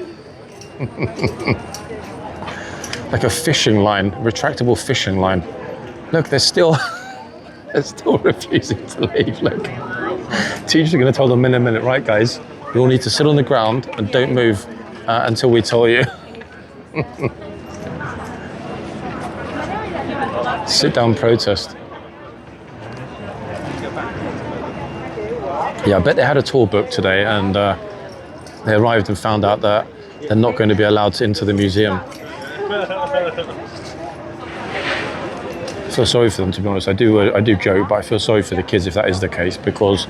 like a fishing line, retractable fishing line. Look, they're still refusing to leave. Look, teachers are going to tell them in a minute, right, guys? You all need to sit on the ground and don't move until we tell you. Sit down protest. Yeah, I bet they had a tour booked today and they arrived and found out that they're not going to be allowed into the museum. I feel sorry for them, to be honest. I do joke, but I feel sorry for the kids if that is the case, because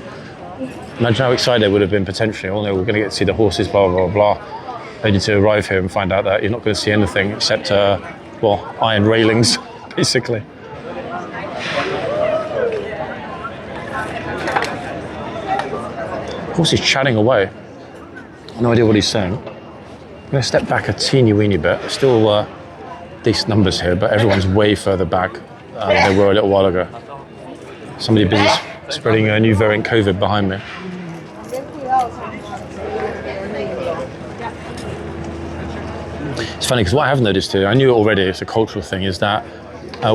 imagine how excited they would have been potentially. Oh no, we're going to get to see the horses, blah, blah, blah. Only to arrive here and find out that you're not going to see anything except, iron railings, basically. Of course, he's chatting away. No idea what he's saying. I'm going to step back a teeny weeny bit. Still decent numbers here, but everyone's way further back than they were a little while ago. Somebody busy spreading a new variant COVID behind me. It's funny because what I have noticed here, I knew it already, it's a cultural thing, is that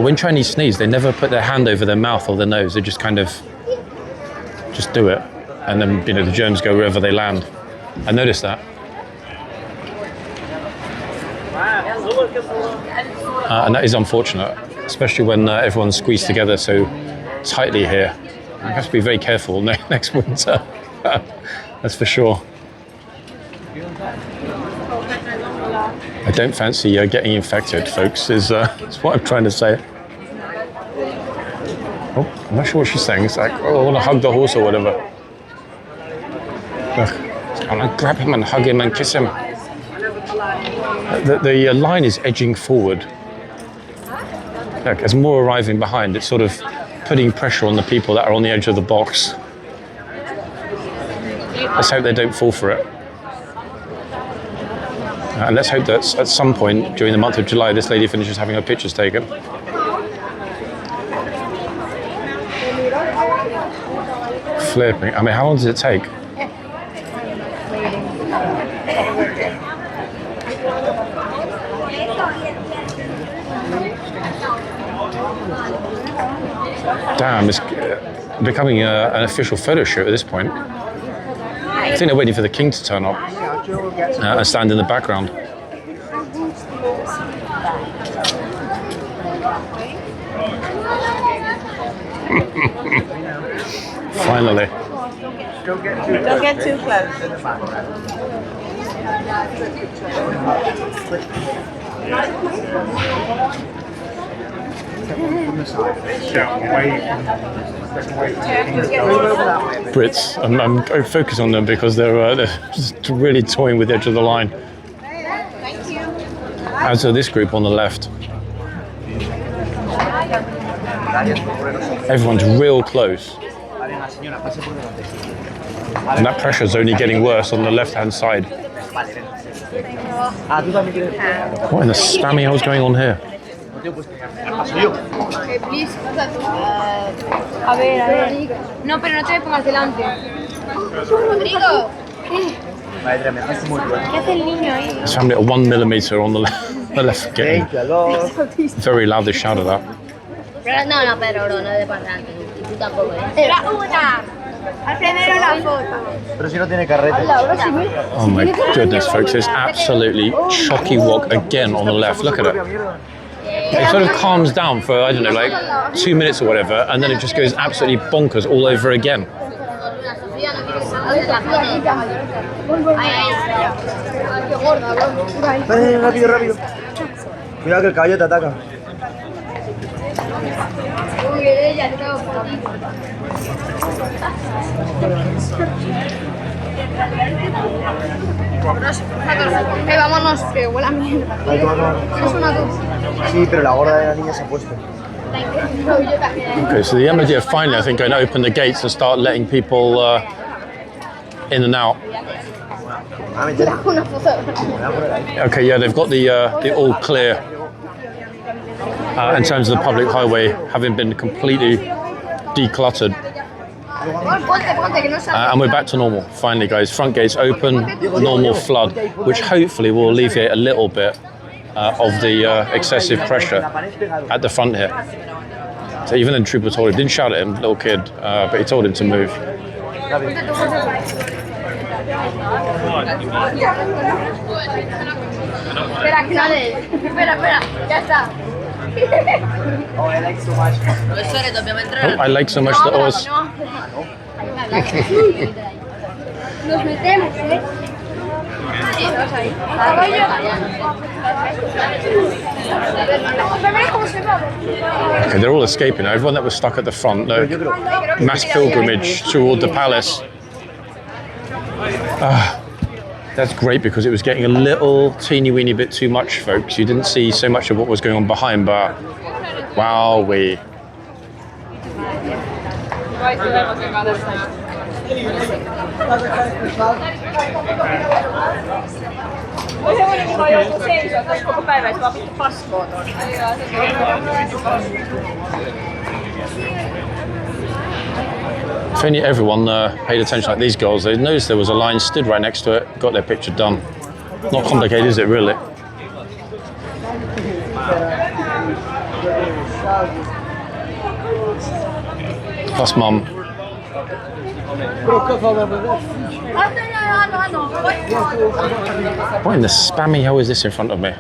when Chinese sneeze, they never put their hand over their mouth or their nose. They just kind of just do it. And then, the germs go wherever they land. I noticed that. And that is unfortunate, especially when everyone's squeezed together so tightly here. I have to be very careful next winter. That's for sure. I don't fancy getting infected, folks, is what I'm trying to say. Oh, I'm not sure what she's saying. It's like, oh, I want to hug the horse or whatever. Look, I want to grab him and hug him and kiss him. The line is edging forward. Look, as more arriving behind, it's sort of putting pressure on the people that are on the edge of the box. Let's hope they don't fall for it. And let's hope that at some point during the month of July, this lady finishes having her pictures taken. Flipping. I mean, how long does it take? Damn, it's becoming an official photo shoot at this point. I think they're waiting for the king to turn up and stand in the background. Finally. Don't get too close. Brits, I'm focusing on them because they're just really toying with the edge of the line. As are this group on the left. Everyone's real close. And that pressure's only getting worse on the left-hand side. What in the spammy hell's going on here? Please. A ver. No, pero no te pongas delante. Rodrigo. ¿Qué hace el niño ahí? It's family at 1 millimeter on the left getting very loudly shouted at. No, Pedro, bro, no de para adelante. Y tú tampoco, Era una. Al primero la foto. Pero si no tiene carrete. Oh my goodness, folks, it's absolutely shocky walk again on the left. Look at it. It sort of calms down for, I don't know, like 2 minutes or whatever, and then it just goes absolutely bonkers all over again. Rápido. Cuidado que el caballo te ataca. Vámonos, que huele a mierda. Es una dos. Sí, pero la gorda de la niña se ha puesto. Okay, so the MOD are finally, I think, going to open the gates and start letting people in and out. Okay, yeah, they've got the all clear in terms of the public highway having been completely decluttered. And we're back to normal, finally, guys. Front gates open, normal flood, which hopefully will alleviate a little bit of the excessive pressure at the front here. So even the trooper told him, didn't shout at him, little kid, but he told him to move. Oh, I like so much. Oh, I like so much the Oz. Nos metemos, Okay, they're all escaping now. Everyone that was stuck at the front, no mass pilgrimage toward the palace. That's great because it was getting a little teeny weeny bit too much, folks. You didn't see so much of what was going on behind, but wowee. If only everyone paid attention like these girls, they noticed there was a line, stood right next to it, got their picture done. Not complicated, is it, really? Plus mum. What in the spammy hell is this in front of me?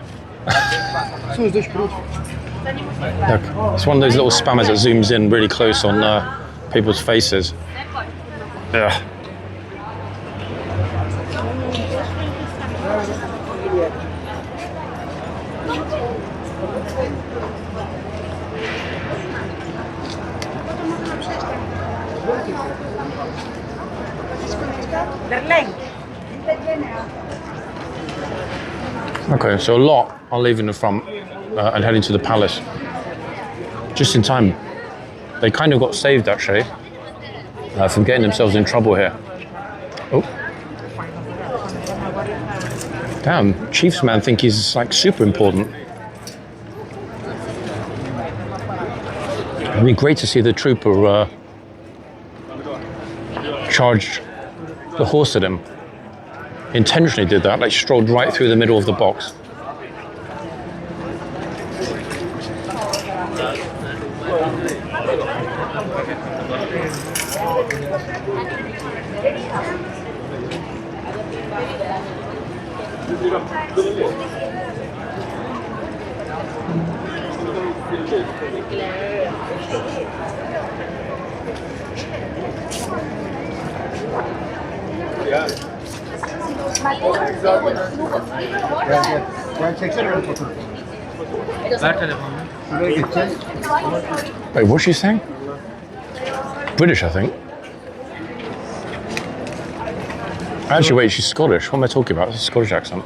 Look, it's one of those little spammers that zooms in really close on people's faces. Ugh. Okay, so a lot are leaving the front and heading to the palace. Just in time. They kind of got saved, actually, from getting themselves in trouble here. Oh. Damn, Chiefs man think he's like super important. It'd be great to see the trooper charge the horse at him. Intentionally did that, like strolled right through the middle of the box. Gel çeksene bir fotoğraf. Şuraya geçeceğiz. Wait, what's she saying? British, I think. Actually, wait, she's Scottish. What am I talking about? It's a Scottish accent.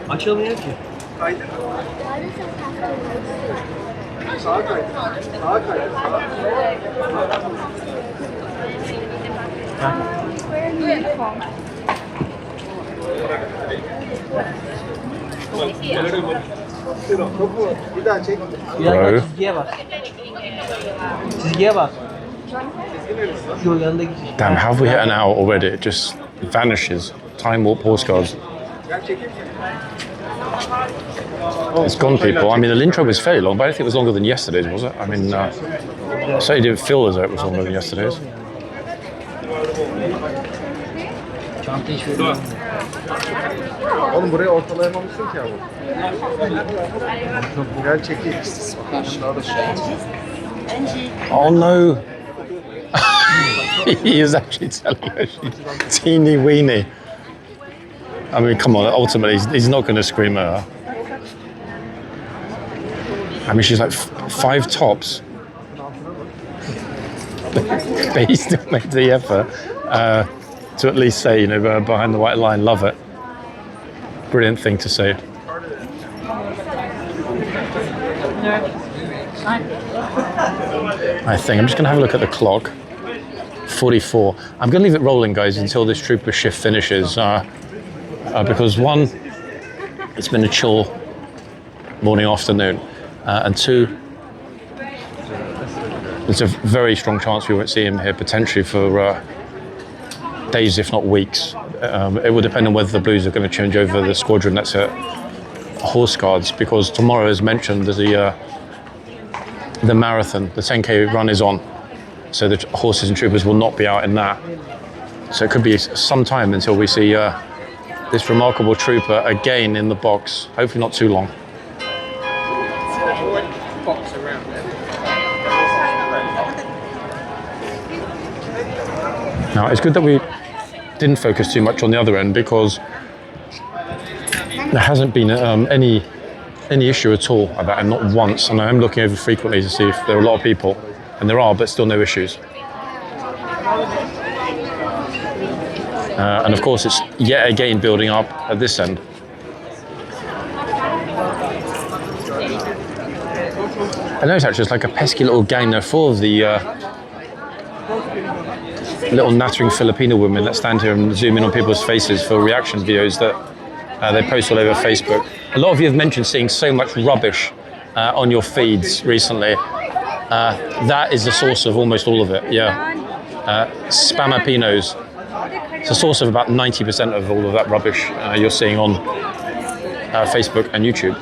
Açılmıyor ki. Kaydır. Sağa kaydır. Sağa kaydır. Bir daha çek. Bro. Çizgiye bak. Çizgiye bak. Şu yanındaki çizgi. Damn, how have we hit an hour already? It just vanishes. Time warp horse guards. It's gone, people. I mean, the intro was fairly long, but I don't think it was longer than yesterday's, was it? I mean, it certainly didn't feel as though it was longer than yesterday's. Çantayı şöyle. Oğlum burayı ortalayamamışsın ki abi. Gel çekeyim. Oh no! He is actually telling her she's teeny weeny. I mean, come on, ultimately, he's not going to scream at her. I mean, she's like 5 tops. But he still made the effort to at least say, you know, behind the white line, love it. Brilliant thing to say. I think I'm just going to have a look at the clock. 44. I'm going to leave it rolling, guys, until this trooper shift finishes. Because one, it's been a chill morning, afternoon, and two, there's a very strong chance we won't see him here potentially for days, if not weeks. It will depend on whether the Blues are going to change over the squadron that's at Horse Guards, because tomorrow, as mentioned, there's the marathon, the 10K run is on, so the horses and troopers will not be out in that. So it could be some time until we see this remarkable trooper again in the box. Hopefully not too long. Now, it's good that we didn't focus too much on the other end, because there hasn't been any issue at all about it, not once. And I am looking over frequently to see if there are a lot of people, and there are, but still no issues. And of course, it's yet again building up at this end. I noticed actually it's like a pesky little gang. There are 4 of the little nattering Filipino women that stand here and zoom in on people's faces for reaction videos that they post all over Facebook. A lot of you have mentioned seeing so much rubbish on your feeds recently. That is the source of almost all of it, yeah. Spamapinos. It's a source of about 90% of all of that rubbish you're seeing on Facebook and YouTube.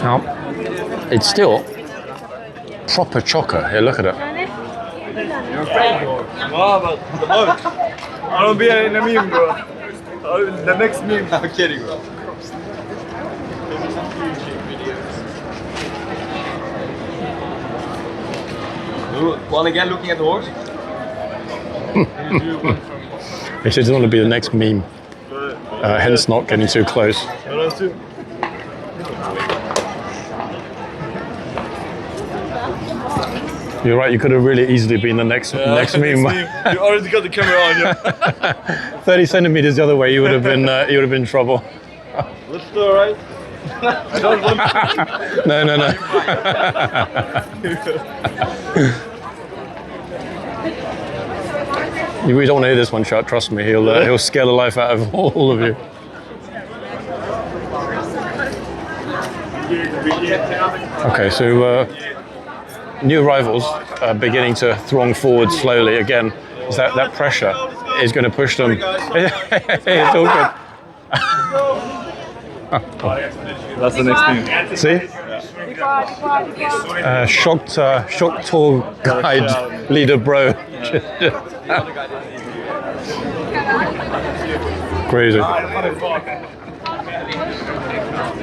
Now, it's still proper chocker. Here, look at it. You're afraid, bro. Wow, but the boat. I don't be in a meme, bro. The next meme. I'm kidding, bro. One again looking at the horse? He says he doesn't want to be the next meme, hence not getting too close. You're right, you could have really easily been the next meme. You already got the camera on, yeah. 30 centimeters the other way, you would have been in trouble. Let's do it, right? I don't want No. You really don't want to hear this one shot, trust me. He'll scare the life out of all of you. Okay, so new arrivals are beginning to throng forward slowly again. Is that pressure is going to push them. It's all good. That's the next thing. See? Shocked tour guide leader bro. Crazy.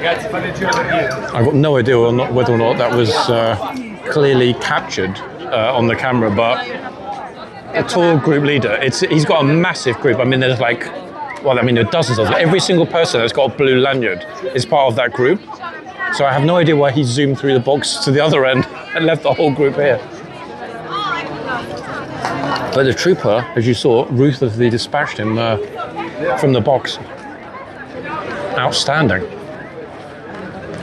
I've got no idea whether or not that was clearly captured on the camera, but a tall group leader, he's got a massive group. I mean, there's like, well, I mean, there are dozens of them. Every single person that's got a blue lanyard is part of that group. So I have no idea why he zoomed through the box to the other end and left the whole group here. But the trooper, as you saw, ruthlessly dispatched him from the box. Outstanding.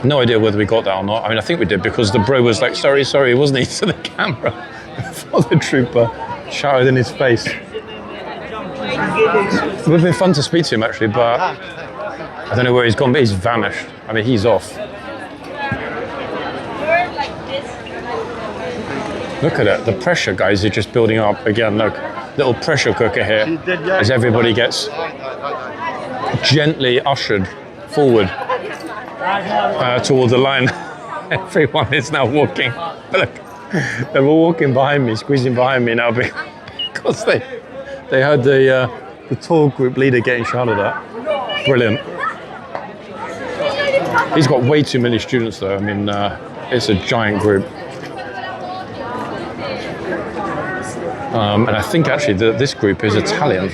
No idea whether we got that or not. I mean, I think we did because the bro was like, sorry, wasn't he, to the camera before the trooper shouted in his face. It would have been fun to speak to him actually, but I don't know where he's gone, but he's vanished. I mean, he's off. Look at it, the pressure, guys, is just building up. Again, look, little pressure cooker here as everybody gets gently ushered forward toward the line. Everyone is now walking. Look, they're all walking behind me, squeezing behind me now because they heard the tall group leader getting shouted at. Brilliant. He's got way too many students though. I mean, it's a giant group. And I think actually this group is Italian.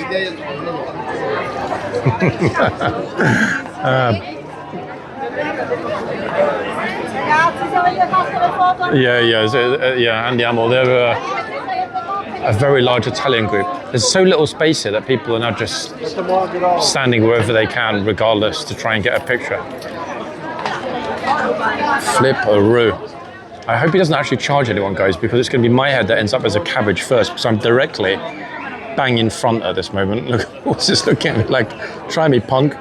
Yeah, andiamo. They're a very large Italian group. There's so little space here that people are now just standing wherever they can, regardless, to try and get a picture. Flip-a-roo. I hope he doesn't actually charge anyone, guys, because it's going to be my head that ends up as a cabbage first, because I'm directly bang in front at this moment. Look, what's this looking at me like? Try me, punk.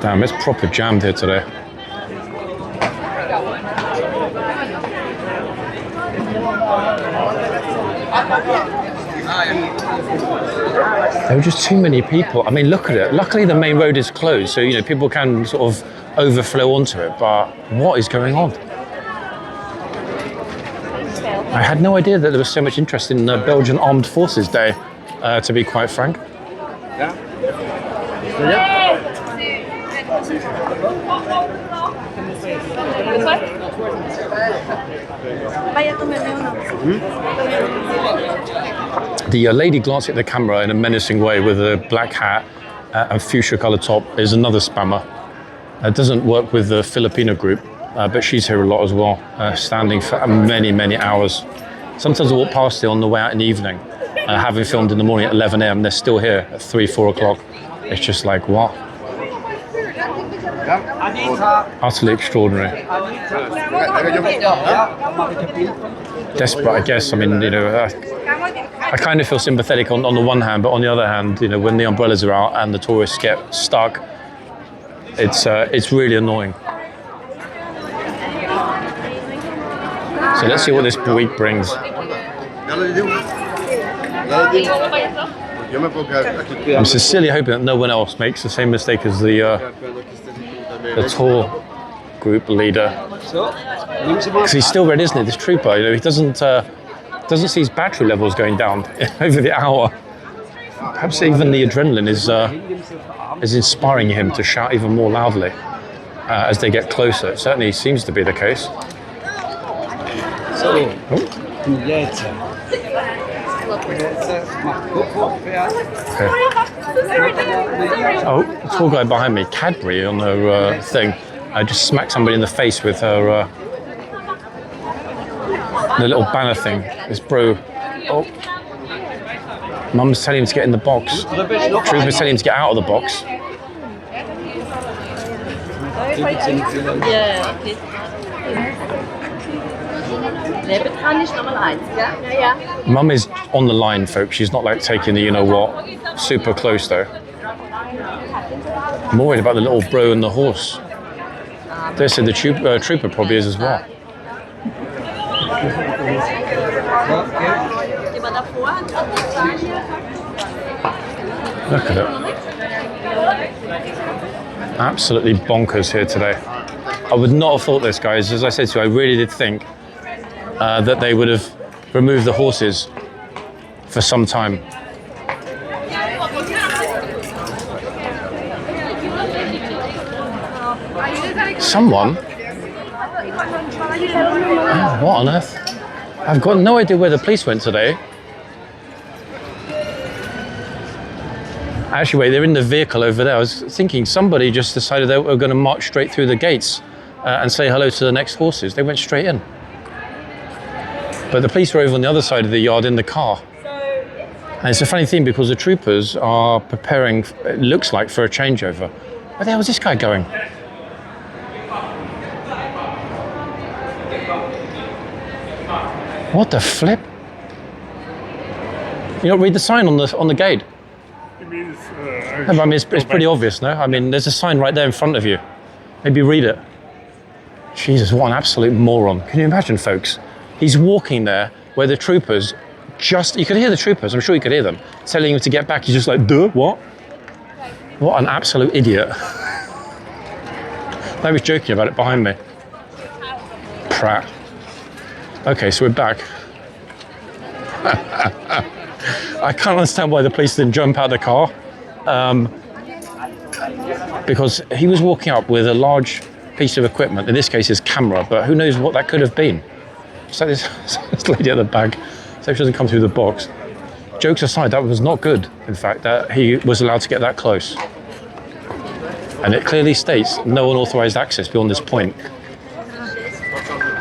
Damn, it's proper jammed here today. There were just too many people. I mean, look at it. Luckily, the main road is closed, so, you know, people can sort of overflow onto it, but what is going on? I had no idea that there was so much interest in the Belgian Armed Forces Day, to be quite frank. The lady glancing at the camera in a menacing way with a black hat and fuchsia coloured top is another spammer. It doesn't work with the Filipino group, but she's here a lot as well, standing for many, many hours. Sometimes I walk past it on the way out in the evening, having filmed in the morning at 11 a.m. They're still here at 3, 4 o'clock. It's just like, what? Utterly extraordinary. Desperate, I guess. I mean, you know, I kind of feel sympathetic on the one hand, but on the other hand, you know, when the umbrellas are out and the tourists get stuck, it's really annoying. So let's see what this week brings. I'm sincerely hoping that no one else makes the same mistake as the tall group leader. Because he's still red, isn't he? This trooper, you know, he doesn't see his battery levels going down over the hour. Perhaps even the adrenaline is inspiring him to shout even more loudly as they get closer. It certainly seems to be the case. Oh, the tall guy behind me, Cadbury on her thing. I just smacked somebody in the face with her the little banner thing. This bro. Oh, Mum's telling him to get in the box. Trooper's telling him to get out of the box. Mum is on the line, folks. She's not like taking the, you know what, super close though. I'm worried about the little bro and the horse. They said the trooper probably is as well. Look at it. Absolutely bonkers here today. I would not have thought this, guys. As I said to you, I really did think that they would have removed the horses for some time. Someone? Oh, what on earth? I've got no idea where the police went today. Actually, wait, they're in the vehicle over there. I was thinking somebody just decided they were going to march straight through the gates and say hello to the next horses. They went straight in. But the police were over on the other side of the yard in the car. And it's a funny thing because the troopers are preparing, it looks like, for a changeover. Where the hell was this guy going? What the flip? You don't read the sign on the gate? It means, No, but I mean, it's pretty obvious, no? I mean, there's a sign right there in front of you. Maybe read it. Jesus, what an absolute moron. Can you imagine, folks? He's walking there where the troopers you could hear the troopers, I'm sure you could hear them, telling him to get back. He's just like, duh, what? What an absolute idiot. I was joking about it behind me. Prat. Okay, so we're back. I can't understand why the police didn't jump out of the car. Because he was walking up with a large piece of equipment, in this case his camera, but who knows what that could have been. So this lady at the back, so she doesn't come through the box. Jokes aside, that was not good, in fact, that he was allowed to get that close. And it clearly states no unauthorized access beyond this point,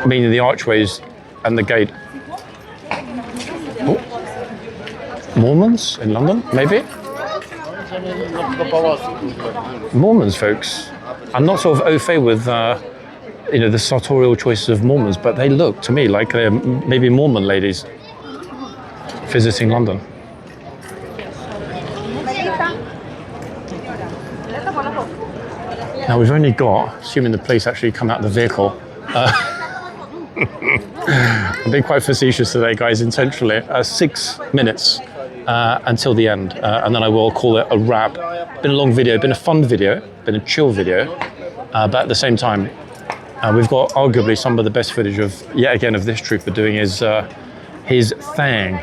meaning the archways and the gate. Oh. Mormons in London, maybe? Mormons, folks. I'm not sort of au fait with the sartorial choices of Mormons, but they look to me like they're maybe Mormon ladies visiting London. Now we've only got, assuming the police actually come out of the vehicle, I'm being quite facetious today, guys, intentionally, 6 minutes until the end, and then I will call it a wrap. Been a long video, been a fun video, been a chill video, but at the same time, we've got arguably some of the best footage of, yet again, of this trooper doing his thing.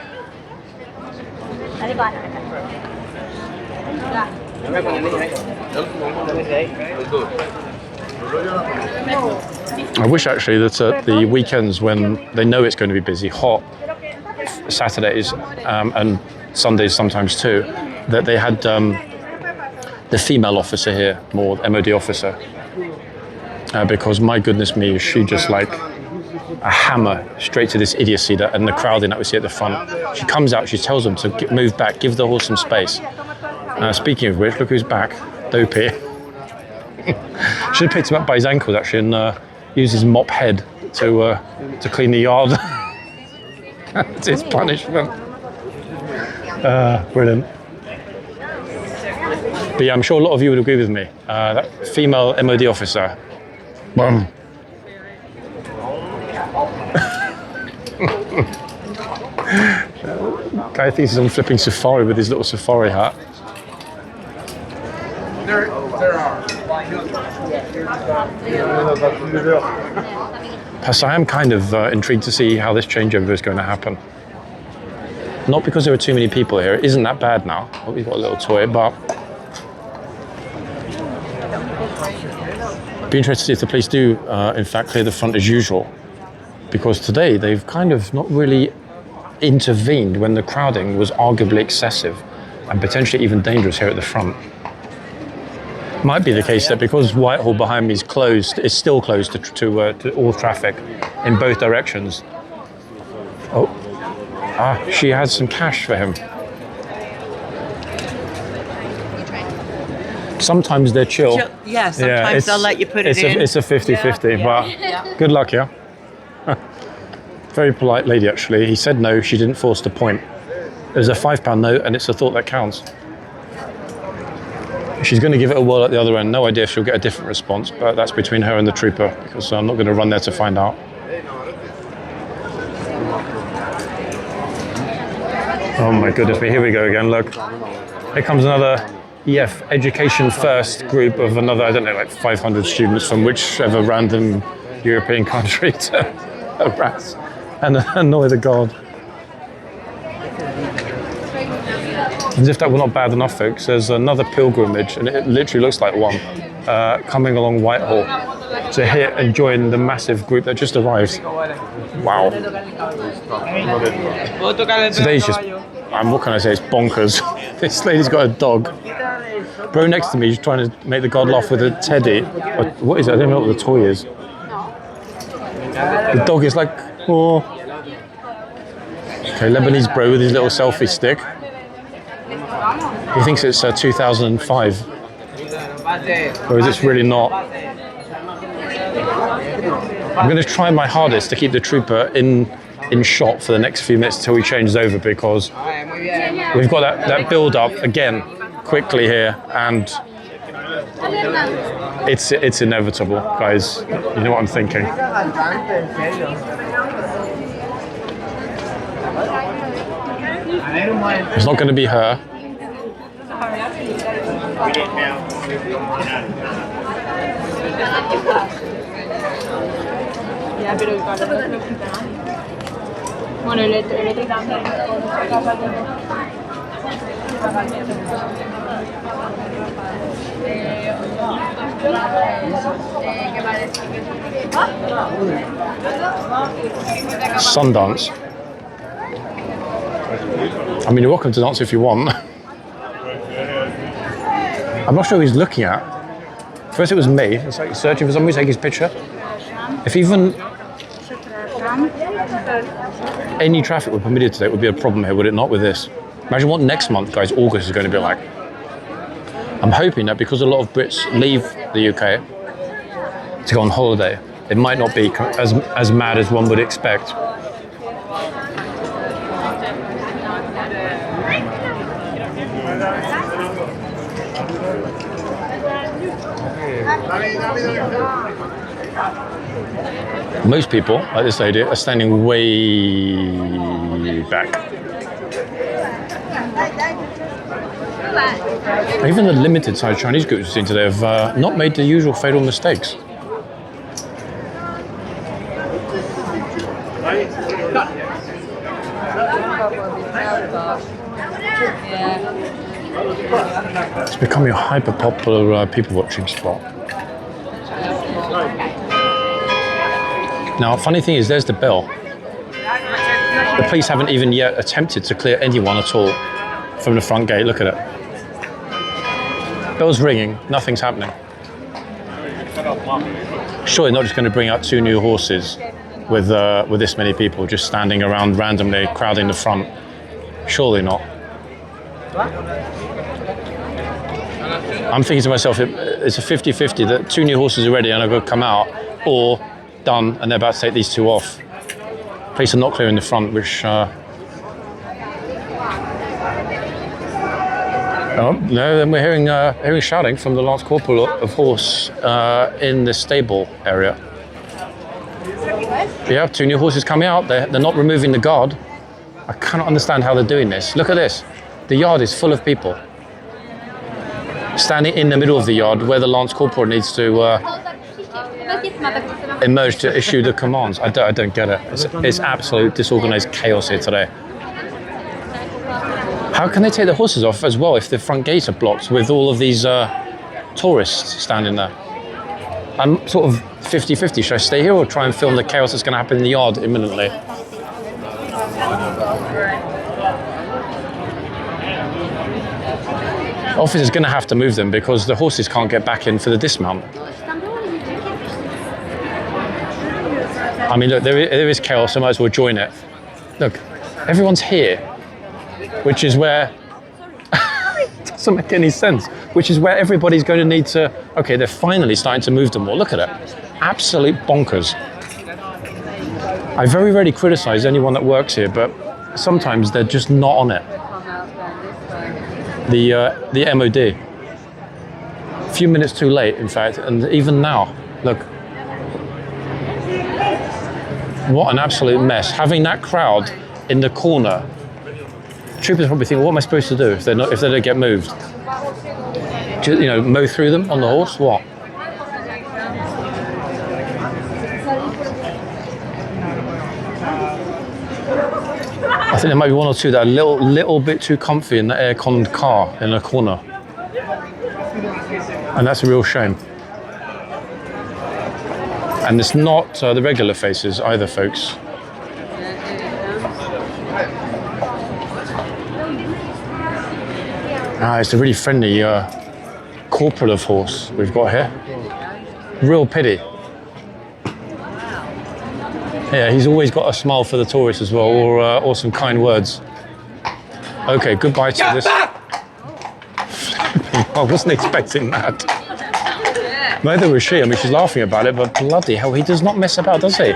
I wish actually that the weekends when they know it's going to be busy, hot, Saturdays and Sundays sometimes too, that they had the female officer here, more MOD officer, because my goodness me, she just like a hammer straight to this idiocy and the crowding that we see at the front. She comes out, she tells them to move back, give the horse some space. Speaking of which, look who's back, Dopey. Should have picked him up by his ankles actually and used his mop head to clean the yard. That's his punishment. Brilliant. But yeah, I'm sure a lot of you would agree with me. That female MOD officer. Boom. Guy thinks he's on flipping safari with his little safari hat. There are. Plus, I am kind of intrigued to see how this changeover is going to happen. Not because there are too many people here. It isn't that bad now. Oh, we've got a little toy, but be interested to see if the police do, in fact, clear the front as usual. Because today they've kind of not really intervened when the crowding was arguably excessive and potentially even dangerous here at the front. Might be the case that because Whitehall behind me is closed, it's still closed to all traffic in both directions. Oh, she has some cash for him. Sometimes they're chill. Yeah, sometimes they'll let you put it in. It's a 50-50, but good luck, yeah? Very polite lady, actually. He said no, she didn't force the point. There's a £5 note, and it's a thought that counts. She's going to give it a whirl at the other end. No idea if she'll get a different response, but that's between her and the trooper, because I'm not going to run there to find out. Oh my goodness me, here we go again, look. Here comes another EF Education First group of another, I don't know, like 500 students from whichever random European country to harass and annoy the guard. As if that were not bad enough, folks, there's another pilgrimage, and it literally looks like one. coming along Whitehall to hit and join the massive group that just arrived. Wow. Today's just, what can I say, it's bonkers. This lady's got a dog. Bro next to me is trying to make the god laugh with a teddy. What is it? I don't know what the toy is. The dog is like, oh. Okay, Lebanese bro with his little selfie stick. He thinks it's 2005. Or is this really not? I'm going to try my hardest to keep the trooper in shot for the next few minutes until he changes over, because we've got that build up again quickly here, and it's inevitable, guys. You know what I'm thinking. It's not going to be her. Sundance. I mean, you're welcome to dance if you want. I'm not sure who he's looking at. First it was me, it's like searching for somebody to take his picture. If even any traffic were permitted today, it would be a problem here, would it not, with this? Imagine what next month, guys, August is going to be like. I'm hoping that because a lot of Brits leave the UK to go on holiday, it might not be as mad as one would expect. Most people, like this lady, are standing way back. Even the limited size Chinese groups we've seen today have not made the usual fatal mistakes. It's becoming a hyper-popular people-watching spot. Now, funny thing is, there's the bell. The police haven't even yet attempted to clear anyone at all from the front gate. Look at it. Bell's ringing, nothing's happening. Surely not just going to bring out 2 new horses with this many people just standing around randomly, crowding the front. Surely not. I'm thinking to myself, it's a 50-50 that 2 new horses are ready and are going to come out, or done and they're about to take these 2 off. Police are not clearing the front, which... Oh, no, then we're hearing shouting from the Lance Corporal of Horse in the stable area. Yeah, 2 new horses coming out. They're not removing the guard. I cannot understand how they're doing this. Look at this. The yard is full of people. Standing in the middle of the yard where the Lance Corporal needs to emerge to issue the commands. I don't get it. It's absolute disorganized chaos here today. How can they take the horses off as well if the front gates are blocked with all of these tourists standing there? I'm sort of 50-50. Should I stay here or try and film the chaos that's going to happen in the yard imminently? Officer's going to have to move them because the horses can't get back in for the dismount. I mean, look, there is chaos, so I might as well join it. Look, everyone's here, which is where... it doesn't make any sense. Which is where everybody's going to need to... Okay, they're finally starting to move them more. Look at it. Absolute bonkers. I very rarely criticize anyone that works here, but sometimes they're just not on it. The MOD. A few minutes too late, in fact, and even now, look. What an absolute mess. Having that crowd in the corner. Troopers probably think, what am I supposed to do if they don't get moved? Just, mow through them on the horse? What? I think there might be 1 or 2 that are a little bit too comfy in the air-conned car in a corner. And that's a real shame. And it's not the regular faces either, folks. It's a really friendly corporal horse we've got here. Real pity. Yeah, he's always got a smile for the tourists as well, or some kind words. Okay, goodbye to this. I wasn't expecting that. Neither was she. I mean, she's laughing about it, but bloody hell, he does not mess about, does he?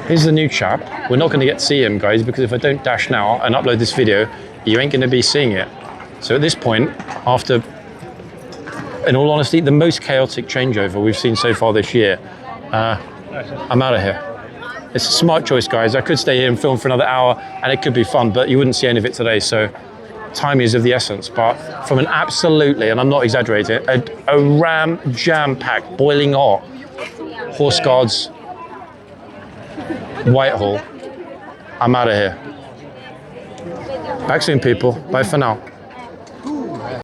Here's the new chap. We're not going to get to see him, guys, because if I don't dash now and upload this video, you ain't going to be seeing it. So at this point, after, in all honesty, the most chaotic changeover we've seen so far this year, I'm out of here. It's a smart choice, guys. I could stay here and film for another hour, and it could be fun, but you wouldn't see any of it today, so time is of the essence. But from an absolutely, and I'm not exaggerating, a ram jam-packed, boiling hot Horse Guards Whitehall, I'm out of here. Back soon, people. Bye for now.